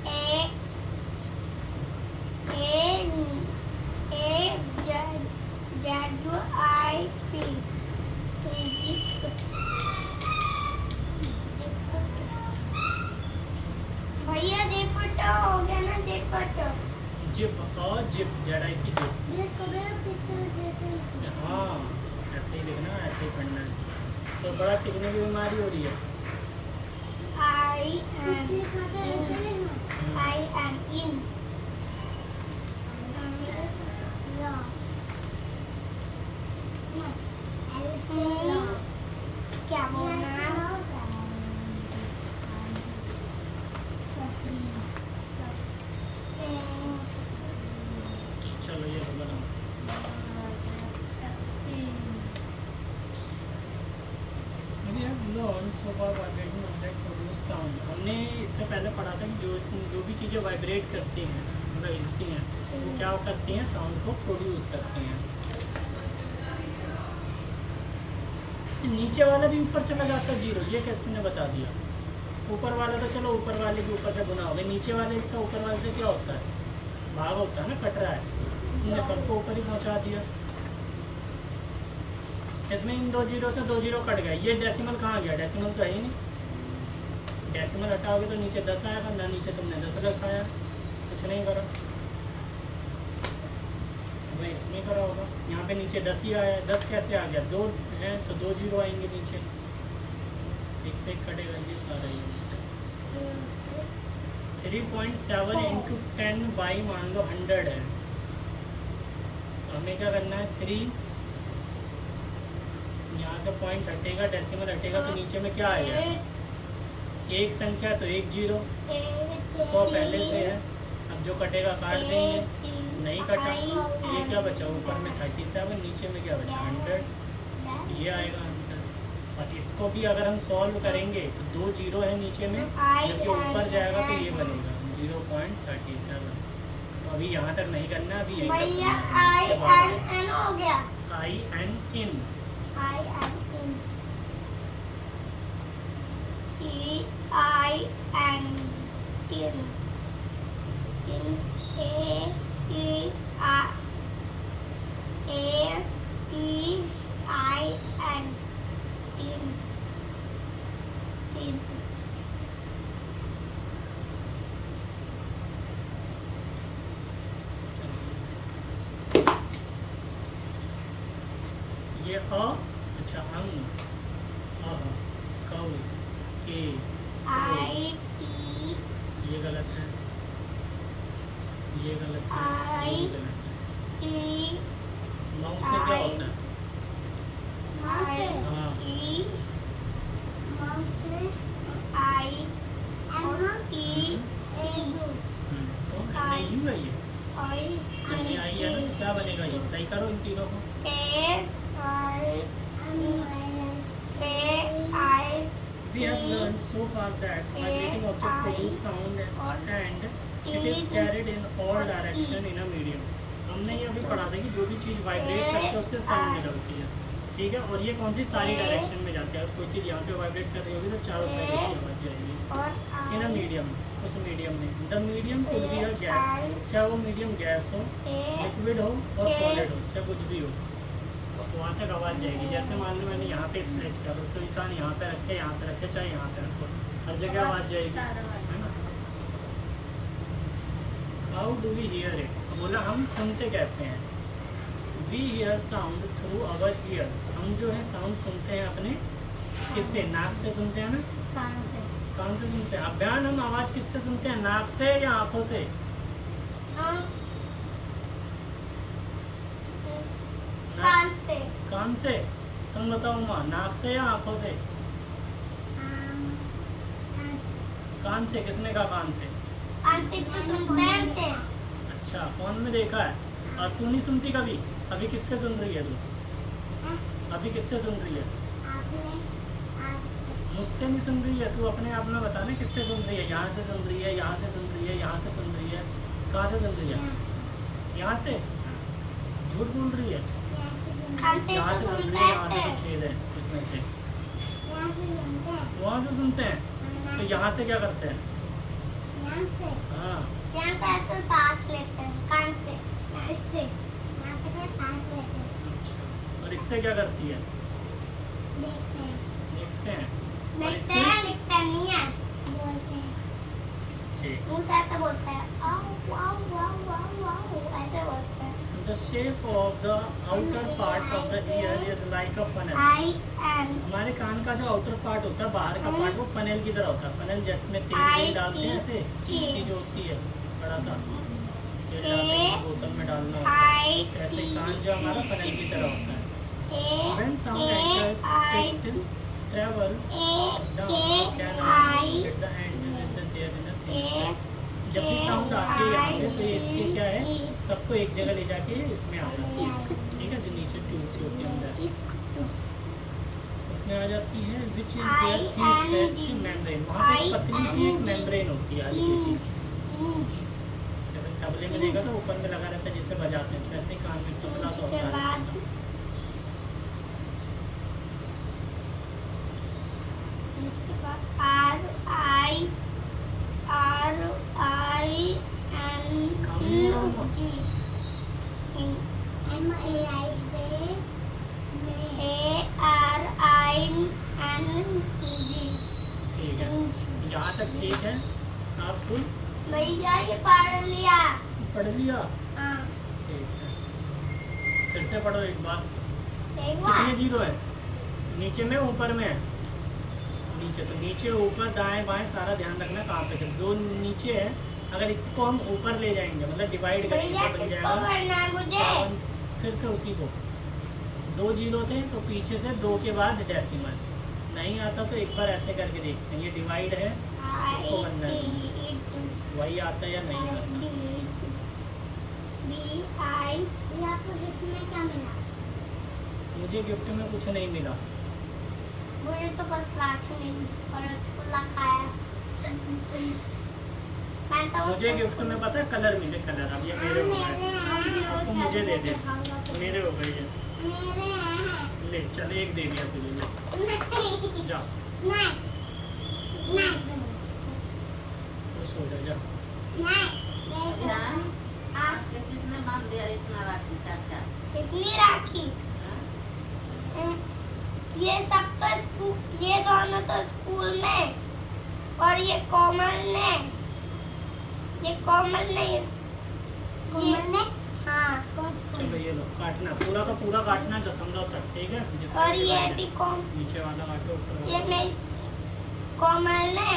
A ZIP भैया जिपट हो गया ना, जिपट। जिप और जिप, ZIP जिप। जिसको भी पिक्चर जैसे हाँ, ऐसे ही लिखना, ऐसे ही पढ़ना है। तो बड़ा टिकने की बीमारी हो रही है। I am in। क्या बोलना? चलो ये तो बनाओ। We have learned so far vibrating object produce sound। हमने इससे पहले पढ़ा था कि जो भी चीज़ें वाइब्रेट करती हैं, मतलब हिलती हैं, वो क्या करती हैं, साउंड को प्रोड्यूस करती हैं। नीचे वाला भी ऊपर चला जाता है जीरो, ये किसने बता दिया? ऊपर वाला तो चलो ऊपर वाले के ऊपर से गुना हो गया, नीचे वाले का ऊपर वाले से क्या होता है, भाग होता है ना, कट रहा है। तुमने सबको ऊपर ही पहुंचा दिया। इसमें इन दो जीरो से दो जीरो कट गए। ये डेसिमल कहाँ गया? डेसिमल तो है ही नहीं। डेसिमल हटाओगे तो नीचे 10 आएगा ना, नीचे तुमने 10 रखाया, कुछ नहीं करा। वही इसमें करा होगा, यहाँ पे नीचे 10 ही आया। 10 कैसे आ गया? 2 है तो 2 जीरो आएंगे नीचे, एक से एक कटेगा ये सारा ही। 3.7 इंटू 10 बाई मान लो 100 है। तो हमें क्या करना है, 3 यहाँ से पॉइंट हटेगा, डेसिमल हटेगा तो नीचे में क्या आएगा? एक संख्या तो 1 जीरो, 100 पहले से है। अब जो कटेगा काट देंगे, नहीं कटा, ये क्या बचा? ऊपर में 37, नीचे में क्या बचा? 100। ये आएगा आंसर। और इसको भी अगर हम सॉल्व करेंगे तो 2 जीरो है नीचे में, जबकि ऊपर जाएगा तो ये बनेगा 0.37। तो अभी यहाँ तक नहीं करना, अभी यहीं भैया तक I हो गया। I and in। I am in। I am in। In A T I N। tin। tin। ये अच्छा अंग, कौ, के, I T ये गलत है, ये गलत है, ये गलत है। T नौ से क्या होता है? हाँ, तो NIU है ये। NIU है ना, तो क्या बनेगा ये? सही करो इन तीनों को। We have learned so far that vibrating object produce sound and it is carried in all direction in a medium. हमने ये अभी पढ़ा था कि जो भी चीज़ वाइब्रेट करती है उससे साउंड निकलती है, ठीक है, और ये कौन सी सारी डायरेक्शन में जाती है। अगर कोई चीज़ यहाँ पे वाइब्रेट कर रही होगी तो चारों साइड की आवाज़ जाएगी इन अ मीडियम, उस मीडियम में। The medium could be a gas, चाहे वो मीडियम गैस हो, लिक्विड हो और सॉलिड हो, चाहे कुछ भी हो, तो वहाँ तक आवाज़ जाएगी। जैसे मान लो मैंने यहाँ पे स्क्रैच किया तो कान यहाँ पे रखे चाहे यहाँ पे रखो, हर जगह आवाज़ जाएगी, है ना। How do we hear it, तो बोला हम सुनते कैसे हैं। We hear sound through our ears, हम जो है साउंड सुनते हैं अपने किससे, नाक से सुनते हैं ना, कान से सुनते हैं। अभियान हम आवाज़ किससे सुनते हैं, नाक से या आँखों से। कान से। तुम बताओ माँ, नाक से या आँखों से। कान से, किसने कहा कान से। अच्छा, फोन में देखा है, और तू नहीं सुनती कभी। अभी किससे सुन रही है तू, अभी किससे सुन रही है। मुझसे नहीं सुन रही है, तू अपने आप में बता ना किससे सुन रही है। यहाँ से सुन रही है, यहाँ से सुन रही है, यहाँ से सुन रही है, कहाँ से सुन रही है। यहाँ से झूठ बोल रही है। यहाँ से सुन रही है, यहाँ से तो छेद है इसमें से, वहाँ से सुनते हैं। तो यहाँ से क्या करते हैं, हाँ ऐसे सांस लेते हैं कान से, इससे यहाँ पे सांस लेते हैं। और इससे क्या करती है, देखते हैं, देखते हैं, लिखते नहीं है, बोलते हैं। ठीक, मुंह से ऐसे बोलते हैं, आओ आओ आओ आओ आओ, ऐसे बोलते हैं। The shape of the outer part of the ear is like a funnel. हमारे कान का जो आउटर पार्ट होता है, बाहर का पार्ट, वो फनल की तरह होता है। फनल जिसमें तेल डालते हैं, ऐसे चीज जो होती है बड़ा सा तेल डालते हैं, बोतल में डालना होता है, ऐसे कान जो हमारा फनल की तरह होता है। When sound enters, it travel down the canal at the end with the there in a thin strip. जब भी साउंड आती है यहाँ से, तो ये इसके क्या है, सबको एक जगह ले जाके इसमें आ जाती है, ठीक है, जो नीचे ट्यूब सी होती है अंदर, उसमें आ जाती है। विच इज देयर थी स्ट्रेच मेम्ब्रेन, वहाँ पे पतली सी एक मेम्ब्रेन होती है, हल्की सी, जैसे तबले में देखा तो ऊपर में लगा रहता है जिससे बजाते हैं, वैसे कान में पतला सा होता है। ठीक है, जहाँ तक ठीक है। आप खुद भैया ये पढ़ लिया। पढ़ लिया, हाँ। ठीक है, फिर से पढ़ो एक बार। एक बार। कितने जीरो है, नीचे में ऊपर में है, नीचे, तो नीचे ऊपर दाएं बाएं सारा ध्यान रखना कहाँ पे है। दो नीचे है, अगर इसको हम ऊपर ले जाएंगे मतलब डिवाइड करेंगे तो बन जाएगा फिर से उसी को। दो जीरो थे तो पीछे से दो के बाद डेसिमल, नहीं आता तो एक बार ऐसे करके देखते हैं, ये डिवाइड है, इसको बनना है, वही आता है या नहीं आता। आपको गिफ्ट में क्या मिला? मुझे गिफ्ट में कुछ नहीं मिला, मुझे तो बस राखी मिली और रसगुल्ला खाया। मुझे गिफ्ट में पता है कलर मिले, कलर। अब ये मेरे हो गए, आपको मुझे दे दे, मेरे हो गए ये, ले चल एक दे दिया तुझे, ले जा, खुश हो जा, जा। किसने बांध दिया इतना राखी, चाचा? कितनी राखी? ये सब तो स्कूल, ये दोनों तो स्कूल में, और ये कोमल ने, ये कोमल ने, हाँ। चलो ये लो, काटना पूरा का पूरा काटना दशमलव तक, ठीक है। और ये भी कौन, नीचे वाला काटो, ऊपर ये वाला। मैं कोमल ने,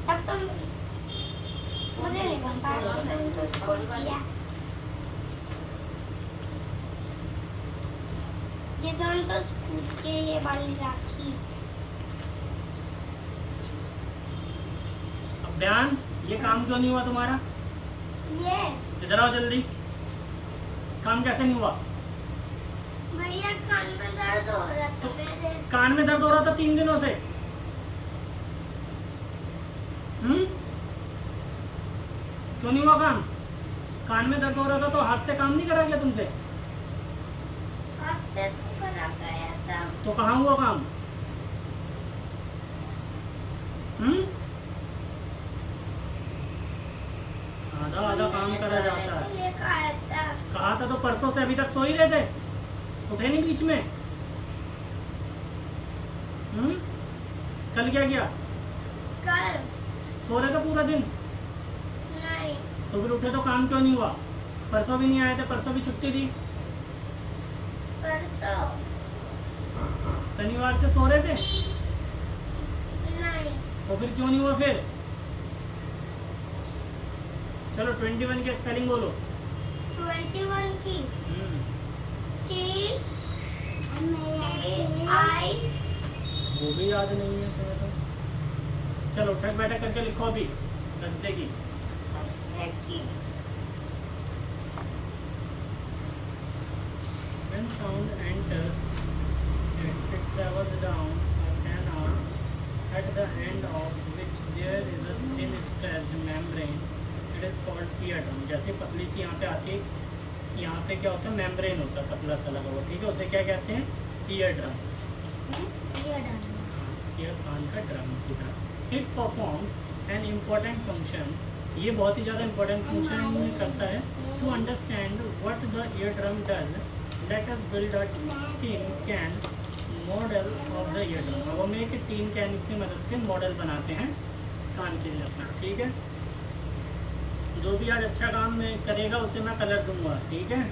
सब तुम, मुझे नहीं पता, तुम तो स्कूल किया। ये दोनों तो स्कूल के, ये वाली राखी। अब ध्यान, ये काम क्यों नहीं हुआ तुम्हारा? ये इधर आओ जल्दी, काम कैसे नहीं हुआ? भैया कान में दर्द हो रहा था मेरे। कान में दर्द हो रहा था 3 दिनों से। क्यों नहीं हुआ काम? कान में दर्द हो रहा था तो हाथ से काम नहीं करा गया तुमसे? हाथ से तो करा गया था। तो कहाँ हुआ काम? आधा आधा काम करा जाता है। लेकर आया था। कहा था तो परसों से अभी तक सो ही रहे थे, उठे नहीं बीच में। कल क्या किया? कल सो रहे थे पूरा दिन, नहीं, तो फिर उठे तो काम क्यों नहीं हुआ? परसों भी नहीं आए थे, परसों भी छुट्टी थी। परसों शनिवार से सो रहे थे, नहीं। तो फिर क्यों नहीं हुआ फिर? चलो 21 के स्पेलिंग बोलो। 21 की I वो भी याद नहीं है तुम्हें तो। चलो उठक बैठक करके लिखो अभी थर्सडे की। When sound enters and it travels down a canal at the end of which there is a thin stretched membrane, it is called eardrum. जैसे पतली सी यहाँ पे आती है, यहाँ पे क्या होता है? मेम्ब्रेन होता है पतला सा लगा हुआ, ठीक है? उसे क्या कहते हैं? ईयरड्रम। ईयर कान का ड्रम की तरह। It performs an important function, ये बहुत ही ज़्यादा इम्पोर्टेंट फंक्शन करता है। To understand what the ear drum does, let us build a tin can model of the ear drum. अब हम एक टिन कैन की मदद से मॉडल बनाते हैं कान के जैसा, ठीक है? जो भी आज अच्छा काम में करेगा उसे मैं कलर दूंगा, ठीक है?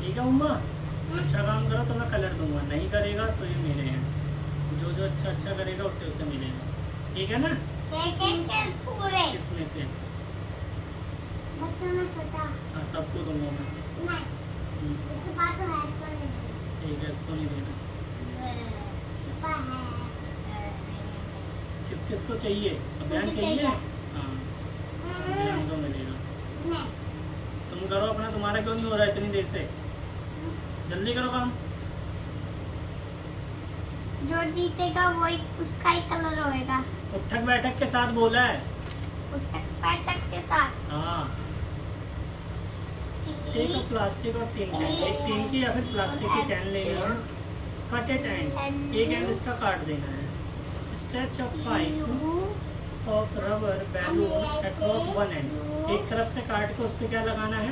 ठीक है उम्मा, अच्छा काम करो तो मैं कलर दूंगा, नहीं करेगा तो ये मेरे हैं। जो जो अच्छा अच्छा करेगा उसे उसे मिलेगा, ठीक है ना? पूरे इसमें से बच्चों में सटा हाँ सबको दूंगा मैं। नहीं, इसके बाद तो है इसका नहीं। ठीक है, इसको नहीं देना। किस किस को चाहिए? अभियान मुझे चाहिए? चाहिए। हाँ अभियान को मिलेगा। नहीं, तुम करो अपना, तुम्हारा क्यों नहीं हो रहा है इतनी देर से? जल्दी करो काम। जो जीतेगा वही उसका ही कलर होएगा। उठक बैठक के साथ बोला है। उठक बैठक के साथ। हाँ एक प्लास्टिक और टिन कैन, एक टिन की या फिर प्लास्टिक की कैन लेनी है। कट इट एंड, एक एंड इसका काट देना है। Stretch a pipe of rubber balloon across one and, एक तरफ से काट के उस पर क्या लगाना है?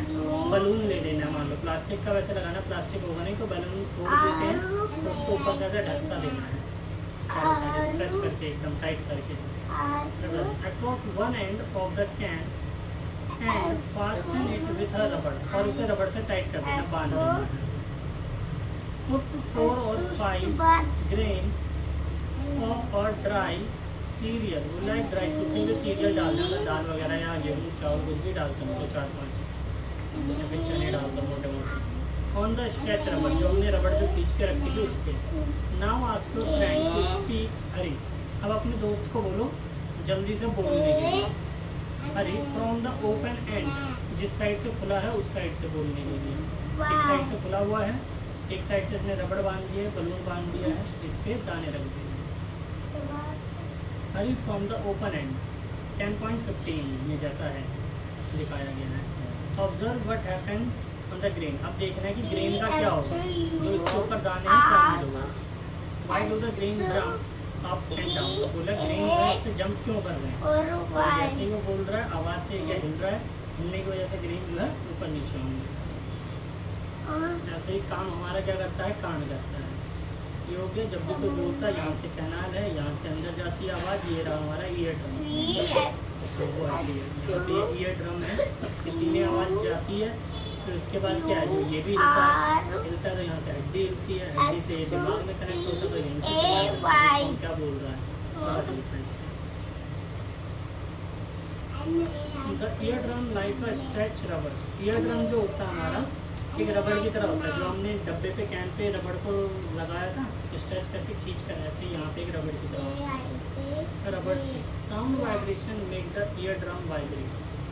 बलून ले लेना है। मान लो प्लास्टिक का वैसे लगाना, प्लास्टिक होगा नहीं तो बलून फोड़ देते हैं तो उसको ऊपर से ऐसे ढक सा देना है, चारों साइड स्ट्रेच करके एकदम टाइट करके। Across one end of the can and fasten it with a rubber, और उसे रबर से टाइट कर देना, बांध देना है। पुट 4 or 5 ग्रेन और ड्राई सीरियल, वो लाइक ड्राई सूखे हुए सीरियल डाल देना, दाल वगैरह या गेहूँ चावल कुछ भी डाल सकते हो, 4-5 अभी चने डाल दो मोटे मोटे। ऑन द स्केच रबर, जो हमने रबर जो खींच के रखी थी उस पर। Now ask your friend to speak hurry, अब अपने दोस्त को बोलो जल्दी से बोलने के लिए। हरी फ्रॉम द ओपन एंड, जिस साइड से खुला है उस साइड से बोलने के लिए। एक साइड से खुला हुआ है, एक साइड से इसने रबड़ बांध दिया है, बलून बांध दिया है, इस पे दाने रख दिए। हरी फ्रॉम द ओपन एंड 10.15, ये जैसा है दिखाया गया है। Observe what happens on the grain, अब देखना है कि ग्रेन का क्या होगा, जो इसके ऊपर दाने हैं क्या होगा। Why do the grain jump up and down, बोला ग्रेन जो है इस पे जंप क्यों कर रहे हैं? और जैसे ही वो बोल रहा है आवाज़ से क्या हिल रहा है, हिलने की वजह से ग्रेन जो है ऊपर नीचे होंगे। ऐसे ही काम हमारा क्या करता है? कान करता है। ये हो गया, जब भी कोई बोलता है यहाँ से कैनाल है, यहाँ से अंदर जाती है आवाज़, ये रहा हमारा ईयर ड्रम, तो वो है ईयर ड्रम है, इसी में आवाज़ जाती है। फिर उसके बाद क्या है, जो ये भी हिलता है तो यहाँ से हड्डी हिलती है, हड्डी से दिमाग में कनेक्ट होता है, तो यहीं से कौन क्या बोल रहा है। The ear drum like a stretch rubber, ear drum जो होता है हमारा एक रबड़ की तरह होता है, जो हमने डब्बे पे कैन पे रबड़ को लगाया था स्ट्रेच करके खींच कर, ऐसे यहाँ पे एक रबड़ की तरह रबड़ से। Sound vibration make the ear drum vibrate,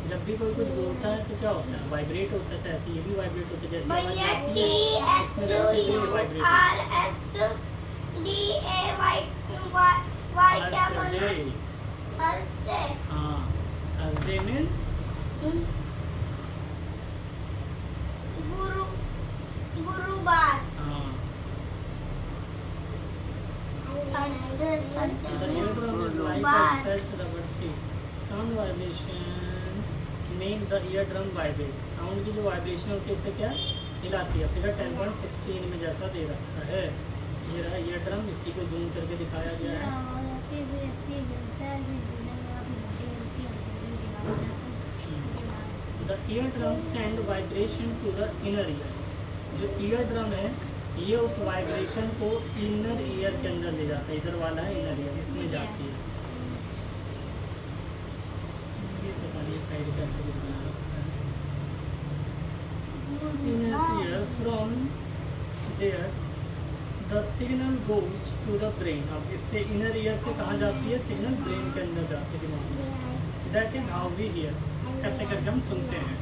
जब भी कोई कुछ बोलता है तो क्या होता है, वाइब्रेट होता है। तो ऐसे ये भी वाइब्रेट होता है, जैसे आवाज भैया आती टी है एस इसमें जाके भी U vibrate R S D A Y Y क्या बोला थर्सडे हाँ, थर्सडे मीन्स गुरुवार हाँ। Thursday The eardrum is like a stretched rubber sheet. Sound vibration make the eardrum vibrate. Sound की जो वाइब्रेशन होती है इसे क्या हिलाती है। फिगर 10.16 में जैसा दे रखा है, ये रहा eardrum, इसी को जूम करके दिखाया गया है। The eardrum send vibration to the inner ear. जो eardrum है ये उस वाइब्रेशन को इनर ईयर के अंदर ले जाता है। इधर वाला है इनर ईयर, इसमें जाती है। ये पता नहीं साइड कैसे दिखना है। Inner ear from there the signal goes to the brain. अब इससे इनर ईयर से कहाँ जाती है, सिग्नल ब्रेन के अंदर जाती है, दिमाग में। That is how we hear, ऐसे करके हम सुनते हैं।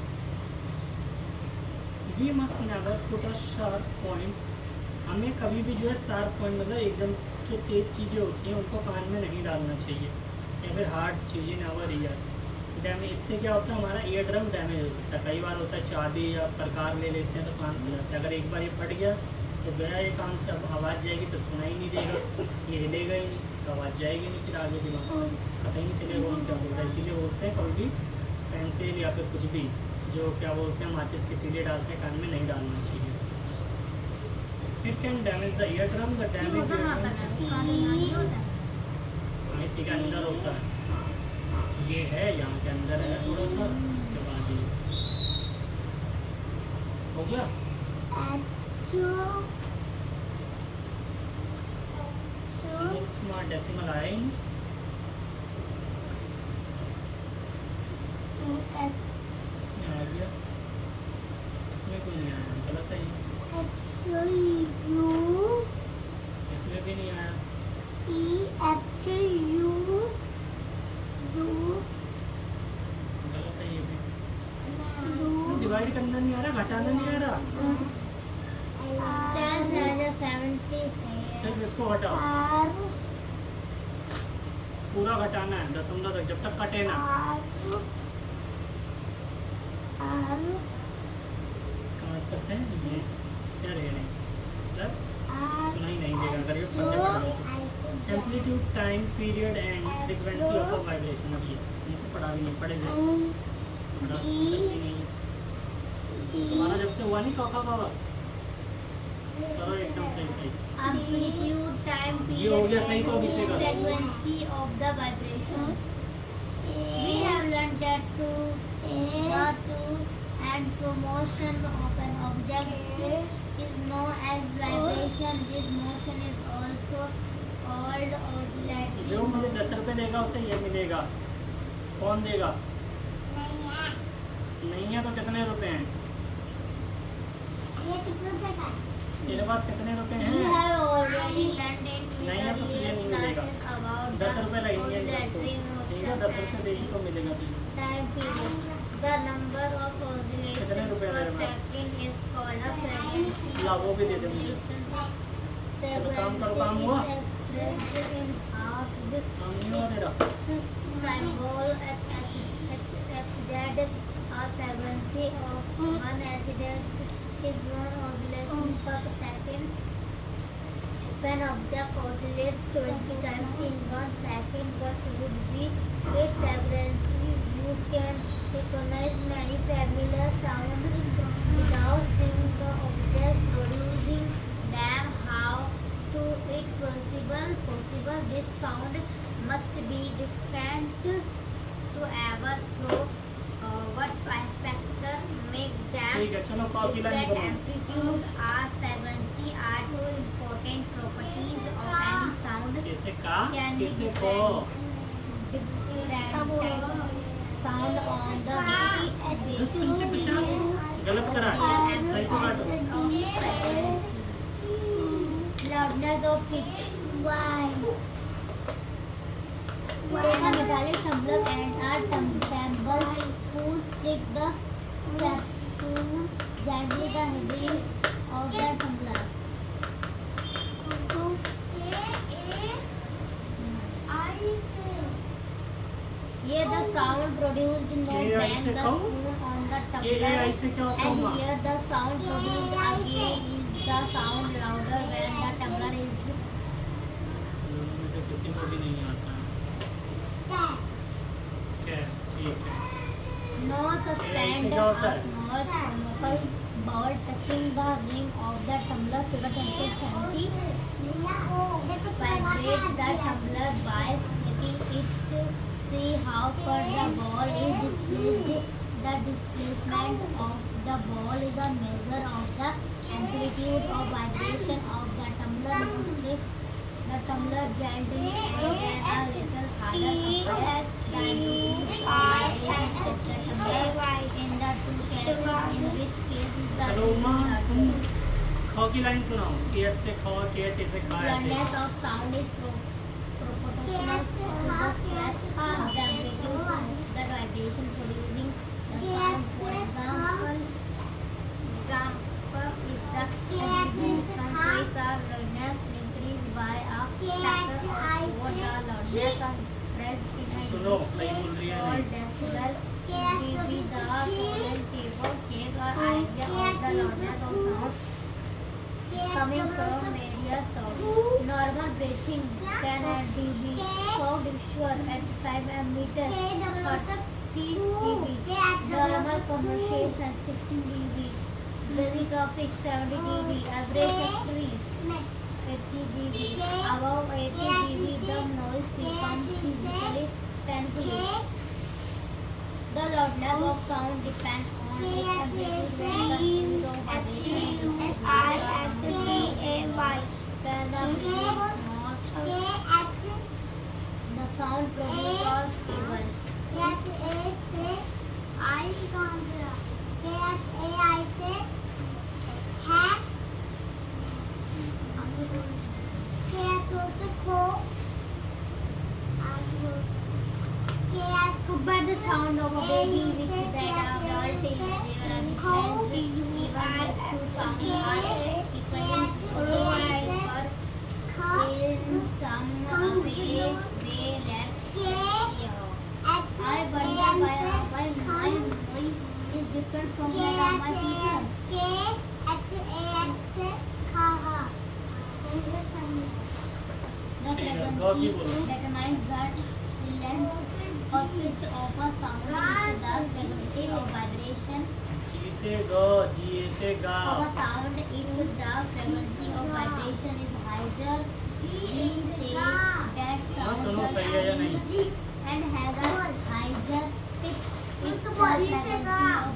We must never put a sharp point. हमें कभी भी जो है शार्प पॉइंट मतलब एकदम जो तेज चीज़ें होती हैं उनको कान में नहीं डालना चाहिए, या फिर हार्ड चीज़ें इन आवर ईयर। डैमेज, इससे क्या होता है, हमारा ईयर ड्रम डैमेज हो सकता है। कई बार होता है चाबी या प्रकार ले लेते हैं तो कान खुल जाता है। अगर एक बार ये फट गया तो गया ये कान से, अब आवाज़ जाएगी तो सुना ही नहीं देगा, ये हिलेगा ही नहीं तो आवाज़ जाएगी नहीं, फिर आगे दिमाग पता ही नहीं चलेगा हम क्या बोल रहे हैं। इसीलिए बोलते हैं कभी भी पेंसिल या फिर कुछ भी जो क्या बोलते हैं माचिस के तीले डालते हैं कान में नहीं डालना चाहिए। It can damage the eardrum. The damage इसी के अंदर होता है। ये है यहाँ के अंदर है थोड़ा सा, उसके बाद ये हो गया। डेसिमल आए ही नहीं। इसमें आ गया, इसमें कोई नहीं आया, गलत है ये। इसमें भी नहीं आया। गलत है ये भी। डिवाइड करना नहीं आ रहा, घटाना नहीं आ रहा, सिर्फ इसको घटाओ। पूरा घटाना है दशमलव तक, जब तक कटे ना। कहाँ तक है ये, क्या रहे नहीं मतलब सुनाई नहीं देगा अगर ये पंद्रह। Amplitude, time period and frequency of a vibration. अब ये इनको पढ़ा भी नहीं, पढ़े जाए पढ़ा भी नहीं है तुम्हारा जब से हुआ नहीं कौखा बाबा। करो एकदम सही सही। Amplitude, time, ये हो period, गया सही, तो अभी से कर। frequency of the vibrations. We have learned that to and promotion of an object is known as vibration. This motion is also called oscillating. जो मुझे 10 रुपये देगा उसे ये मिलेगा। कौन देगा? नहीं है तो कितने रुपए हैं? तेरे पास कितने रुपए We हैं? have already learned in नहीं है तो तुझे नहीं मिलेगा। classes about 10 रुपये लगेंगे इन सबको, oscillating ठीक है? 10 रुपये देगी तो मिलेगा तुझे। time period. The number of oscillations कितने रुपए per मेरे पास? second is called a frequency. ला वो भी दे दे मुझे। चलो काम करो, काम हुआ? Expressed in half the काम नहीं हुआ तेरा? symbol that a frequency of one accident is one oscillation per second. If an object oscillates 20 times in 1 second, what would be its frequency? You can recognize many familiar sounds without seeing the object producing them. How to it possible? This sound must be different to ever through. What factor make them ठीक है, चलो copy line different? करो। Amplitude or frequency are two important properties of any sound. किसे का? Can be किसे को? found on the 10 पंचे 50 गलत करा, सही से काटो। loudness of pitch. Take a metallic tumbler and a tablespoon. Stick the spoon gently the head of the tumbler. Hear the sound produced in the K-I bang से the कहो? spoon on the KAI tumbler. से क्या होता And होगा? here the sound produced again is the sound louder when the tumbler is दोनों में से किसी को भी नहीं आता है। क्या? ठीक है। no suspend क्या होता a है? small conical ball touching the ring of the tumbler. Figure 20 vibrate the tumbler by sticking it. See how far the ball is displaced. The displacement of the ball is a measure of the amplitude of vibration of the tumbler. Strip the tumbler gently and then a little harder than to vibration of the tumbler in the two cases, in which case is the चलो उमा तुम ख की line सुनाओ। KH से ख, KH से खा ऐसे। bluntness of sound is proportional to the stress of the amplitude the vibration producing the sound. For example, if the increase of loudness increased by a factor of 4, the loudness of pressed in a सुनो, सही बोल रही है all नहीं। decibel dB the following table take an idea of the loudness of sound coming from area sound. Normal breathing 10 dB, sound sure at 5 meter per 30 dB. Normal conversation 16 dB. Busy traffic 70 dB. Average factory 80 dB. Above 80 dB, the noise becomes physically painful. The loudness of sound depends on its amplitude when the speed of vibration is when the breathing is not the sound produced or stable. Compare the sound of a baby with that of adult is there a difference even if two sounds are equally loud or in some way less hear. I wonder why my voice is different from that of my teacher. The frequency determines the length or pitch of a sound is the frequency of vibration G से ग, G से गा। of a sound if the frequency of vibration is higher. We say that sound सुनो सही है या नहीं? and has a higher pitch if the frequency of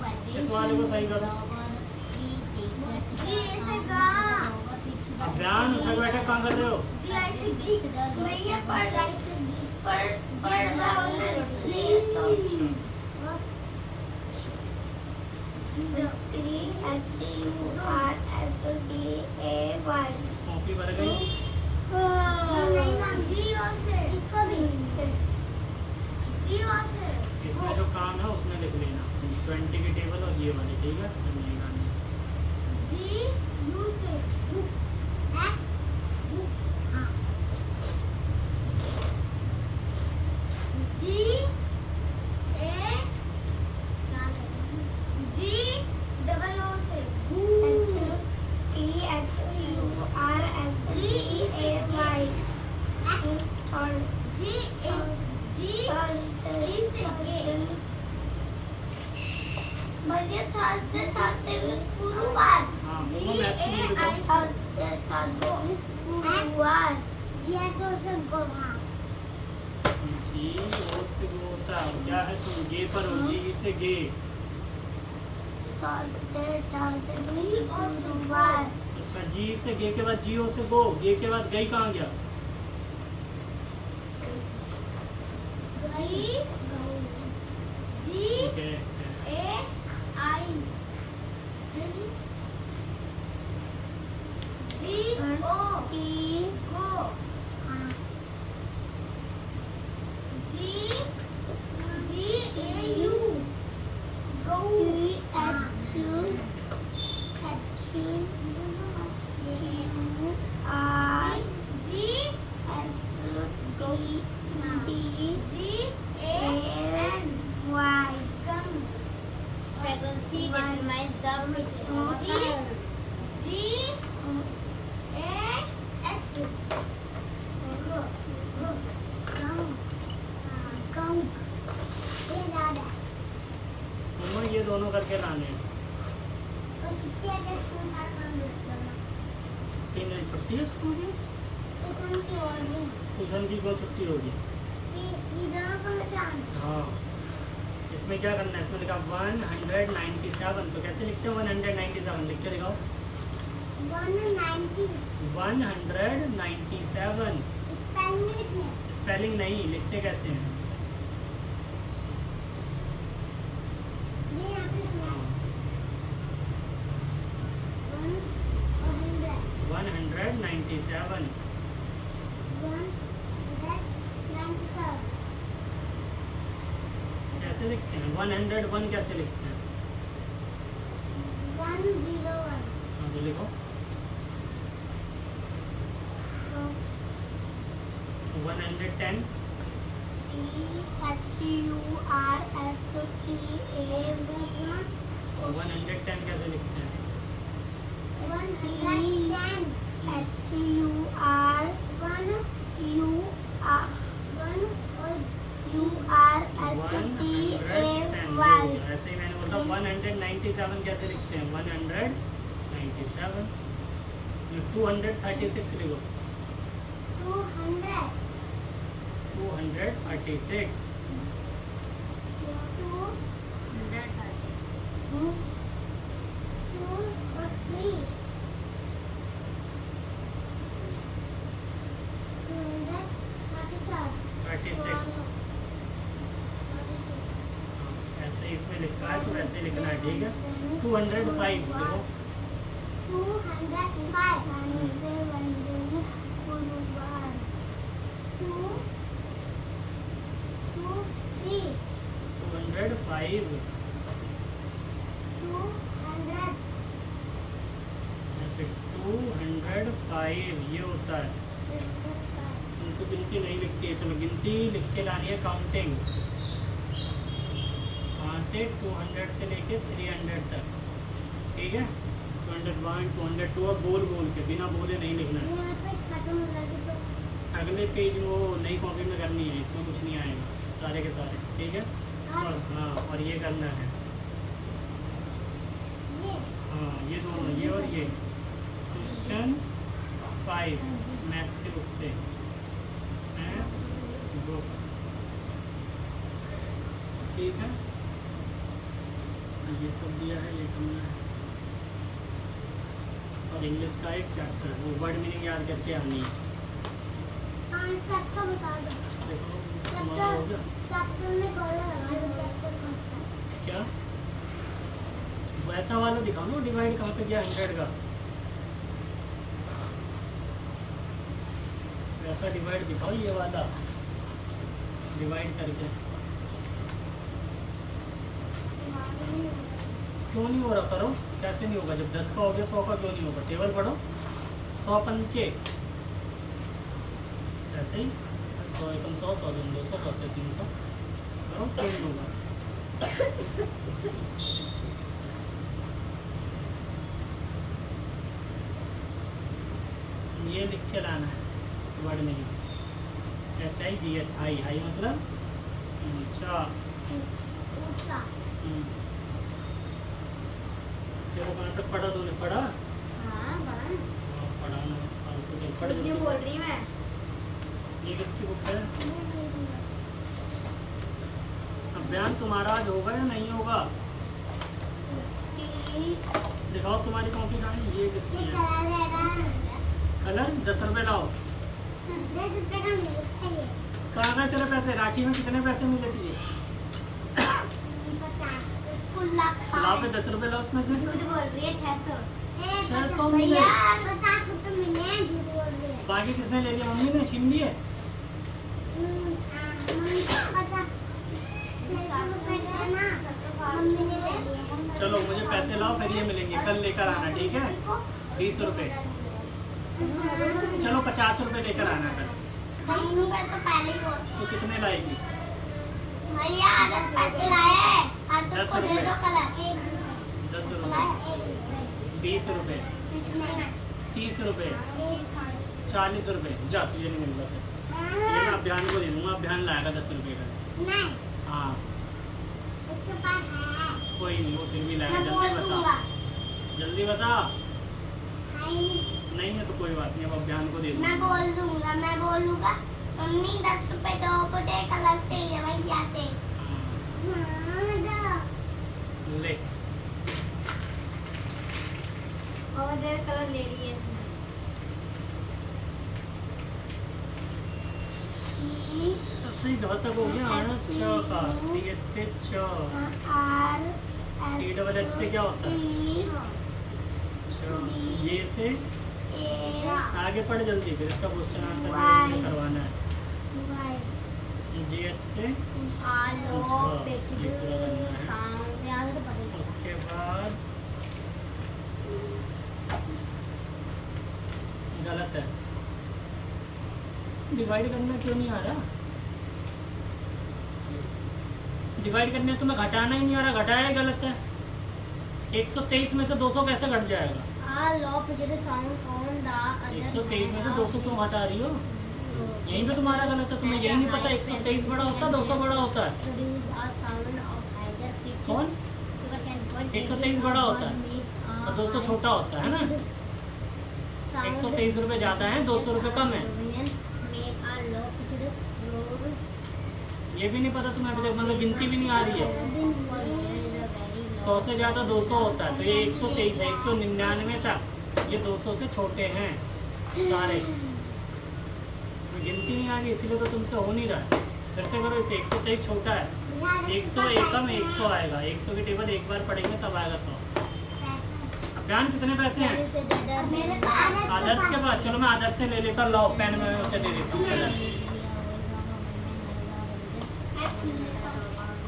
vibration इस वाले को सही is करो। lower. We say that G the से sound गा। has a lower pitch than ध्यान उठक बैठक कहाँ कर रहे हो? कॉपी भर गई? इसमें जो काम है उसमें लिख लेना 20 की टेबल और ये वाली, ठीक है? समझिएगा नहीं। हाँ, वो मैथ्स में लिखो। जी ओ से गो होता है। क्या है तुम गे पर हो? जी से गे। अच्छा जी से गे के बाद जी ओ से गो, गे के बाद गई कहाँ गया? ठीक है। दोनों करके लाने हैं। और छुट्टी है कि स्कूल सारा काम करना। 3 दिन छुट्टी है स्कूल की, ट्यूशन की और भी ट्यूशन की क्यों छुट्टी होगी? इधर को क्या हाँ, इसमें क्या करना है, इसमें लिखा 197, तो कैसे लिखते हैं 197? लिख के दिखाओ। 190 197 स्पेलिंग में लिखने हैं। स्पेलिंग नहीं, लिखते कैसे हैं? ये यहाँ पे लिखना है 197 197 कैसे लिखते हैं? 101 कैसे लिखते हैं? 101 हाँ तो लिखो 110 110 कैसे लिखते हैं? 110 ऐसे ही मैंने बोला 197 कैसे लिखते हैं? 197 236 लिखो 236 36 ऐसे ही इसमें लिखा है तो ऐसे ही लिखना है, ठीक है। 205 लिखो 205 ऐसे 205 ये होता है। उनको गिनती नहीं लिखती है, चलो गिनती लिख के लानी है, काउंटिंग वहाँ से 200 से लेके 300 तक, ठीक है। 201 202 और बोल के बिना बोले नहीं लिखना है। अगले पेज में वो नई कॉपी में करनी है, इसमें कुछ नहीं आएगा, सारे के सारे, ठीक है। और हाँ, और ये करना है, हाँ ये दोनों, ये और ये क्वेश्चन 5 मैथ्स के बुक से, मैथ्स बुक, ठीक है। ये सब दिया है, ये करना है। और इंग्लिश का एक चैप्टर, वो वर्ड मीनिंग याद करके आनी है। देखो तुम्हारा हो गया क्या? वैसा वाला दिखाओ ना, डिवाइड कहाँ पे किया 100 का, वैसा डिवाइड दिखाओ, ये वाला डिवाइड करके। क्यों नहीं हो रहा? करो, कैसे नहीं होगा? जब 10 का हो गया 100 का क्यों नहीं होगा? टेबल पढ़ो, 100 पंचे ऐसे ही, 100 एकम 100, 100 दूम 200, 100 से 300 करो, क्यों नहीं होगा? ये लिख के लाना है वर्ड में, HIGH, हाई मतलब ऊंचा। देखो कहाँ तक पढ़ा तूने? पढ़ा? पढ़ा ना, बस फालतू नहीं पढ़। बोल रही मैं। ये किसकी बुक है? अब बयान तुम्हारा आज होगा या नहीं होगा? दिखाओ तुम्हारी कॉपी कहाँ है? ये किसकी है? कलर 10 रुपए लाओ। 10 रुपए का मिलता है। कहाँ गए तेरे पैसे? राखी में कितने पैसे मिले तुझे? 50 लाओ पे 10 रुपए लाओ उसमें से। बोल रही है 600। 600 मिले। 50 रुपए मिले हैं, झूठ बोल रही है। बाकी किसने ले लिया? मम्मी ने छीन लिए? मम्मी को पता 600 रुपए का ना मम्मी ने ले लिया। चलो मुझे पैसे लाओ, फिर ये मिलेंगे, कल लेकर आना, ठीक है। 20 रुपए। चलो 50 रुपए लेकर आना कल। नहीं तो पहले ही बोल। तो कितने लाएगी? भैया 10 पैसे लाए, आज 10 तो दे दो कलर। 10 रुपए, 20 रुपए, 30 रुपए, 40 रुपए। जा, तुझे नहीं मिल रहा फिर। ये मैं अभियान को दे दूंगा, अभियान लाएगा 10 रुपए का। नहीं, हाँ इसके पास है। कोई नहीं, वो फिर भी लाएगा। मैं बोल जल्दी दूंगा। बता, जल्दी बता। हाय नहीं। नहीं है तो कोई बात नहीं, अब अभियान को दे मैं दूंगा। बोल दूंगा, मैं बोलूंगा मम्मी 10 रुपए दो, मुझे कलर चाहिए भैया से। हाँ, ले। और रेड कलर ले रही है इसने। सही घातक हो गया आना च का, सी एच से च, आर सी डबल एच से क्या होता है? च, जे से आगे पढ़ जल्दी, फिर इसका क्वेश्चन आंसर करवाना है। जे एच से, आलो अच्छा, पेटी ये पूरा करना है। साउंड यहाँ से तो पता ही उसके बाद गलत है, डिवाइड करना क्यों नहीं आ रहा? डिवाइड करने तुम्हें घटाना ही नहीं आ रहा, घटाया ही गलत है। 123 में से 200 कैसे घट जाएगा? आलो पेटी साउंड ऑन द 123 में से 200 क्यों हटा रही हो? यहीं पे तुम्हारा गलत है, तुम्हें यही नहीं पता 123 बड़ा होता है 200 बड़ा होता है? Produce a sound of either pitch. कौन? 123 बड़ा होता है और 200 छोटा होता है ना? 123 रुपए ज्यादा है, 200 रुपए कम है। ये भी नहीं पता तुम्हें अभी तक, मतलब गिनती भी नहीं आ रही है। 100 से ज्यादा 200 होता है, तो ये 123 है, 199 तक ये 200 से छोटे हैं सारे। गिनती नहीं आ रही, इसीलिए तो तुमसे हो नहीं रहा है। फिर से करो इसे, 123 छोटा है, 100 एकम 100 आएगा, 100 की टेबल एक बार पढ़ेंगे तब आएगा 100। अभियान कितने पैसे हैं? मेरे पास आदर्श के पास, चलो मैं आदर्श से ले लेकर लाओ, पेन में उसे दे देता हूँ।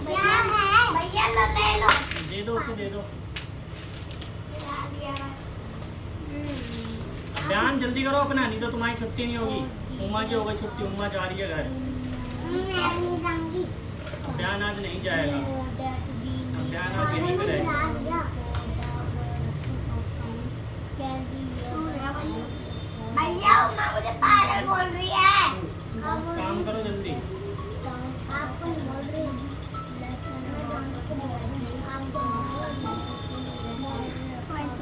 भैया है, भैया लो ले लो। दे दो उसे, दे दो। अभियान जल्दी करो अपना, नहीं तो तुम्हारी छुट्टी नहीं होगी। उमा की हो गई छुट्टी, उमा जा रही है घर। मैं नहीं जाऊंगी। अभियान आज नहीं जाएगा, अभियान आज यहीं पे रहेगा। भैया उमा मुझे पागल बोल रही है। काम करो जल्दी। आपको नहीं बोल रही।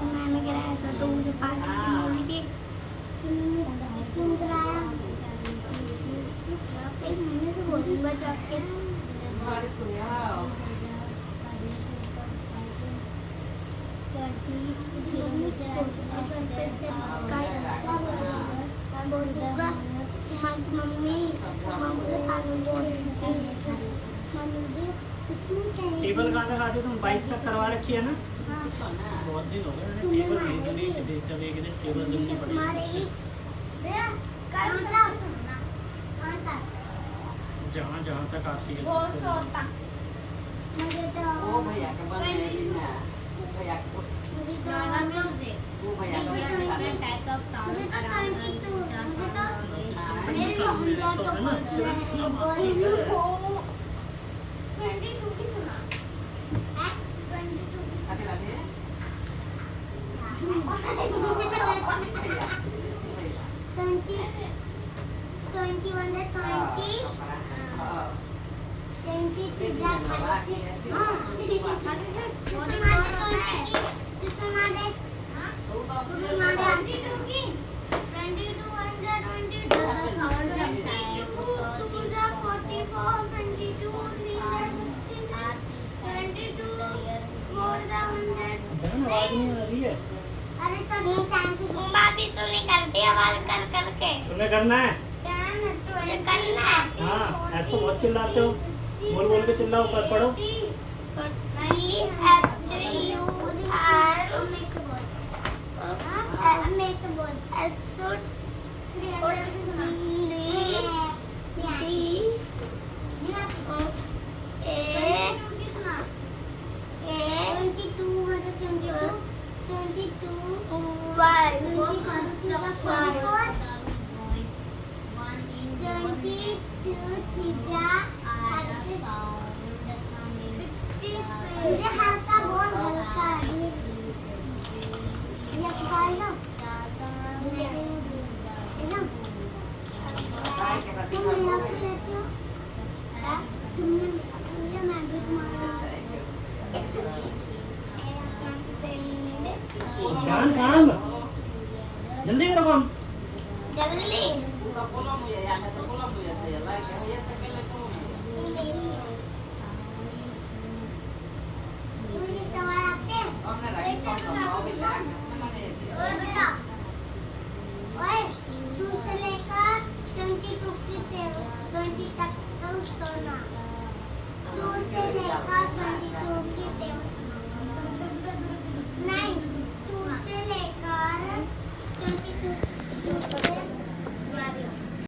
मैंने गिराया था तो मुझे पागल बोल रही थी। तुम गिराया। मैंने तो बोल दिया जाके। टेबल कहाँ तक आते तुम? 22 तक करवा रखी है ना? बहुत दिन हो गए मैंने टेबल नहीं सुनी किसी से, अभी एक दिन टेबल सुननी पड़ेगी। जहाँ जहाँ तक आती है सबको। मुझे तो वो भैया के बन गए भी ना, भैया को वो भैया के बन गए। मेरे को हम लोग तो बोल रहे हैं, बोल रही हो। 22 की सुना? 22 की आगे लगे भैया 21 है 20 पिज्जा खाने से बहन आवाज नहीं आ रही है। अरे तो नहीं टाइम की सुबह भी तूने कर दिया आवाज कर करके। तुम्हें करना है? मुझे करना है। हाँ, ऐसे तो बहुत चिल्लाते हो, बोल बोल के चिल्लाओ, कर पढ़ो। मुझे हल्का बहुत हल्का ये खाई लो तुम मेरा को लेते हो तुम मुझे मैं भी तुम्हारा ध्यान काम जल्दी करो काम जल्दी Buka pulang ya, ya satu pulang ya saya lagi. Ya saya kira pulang ya. तुझे सवाल आते हैं Om nak lagi kau mau bilang, mana ya sih? ओए बेटा ओए 2 से लेकर 20 तक तुम सोना 2 से लेकर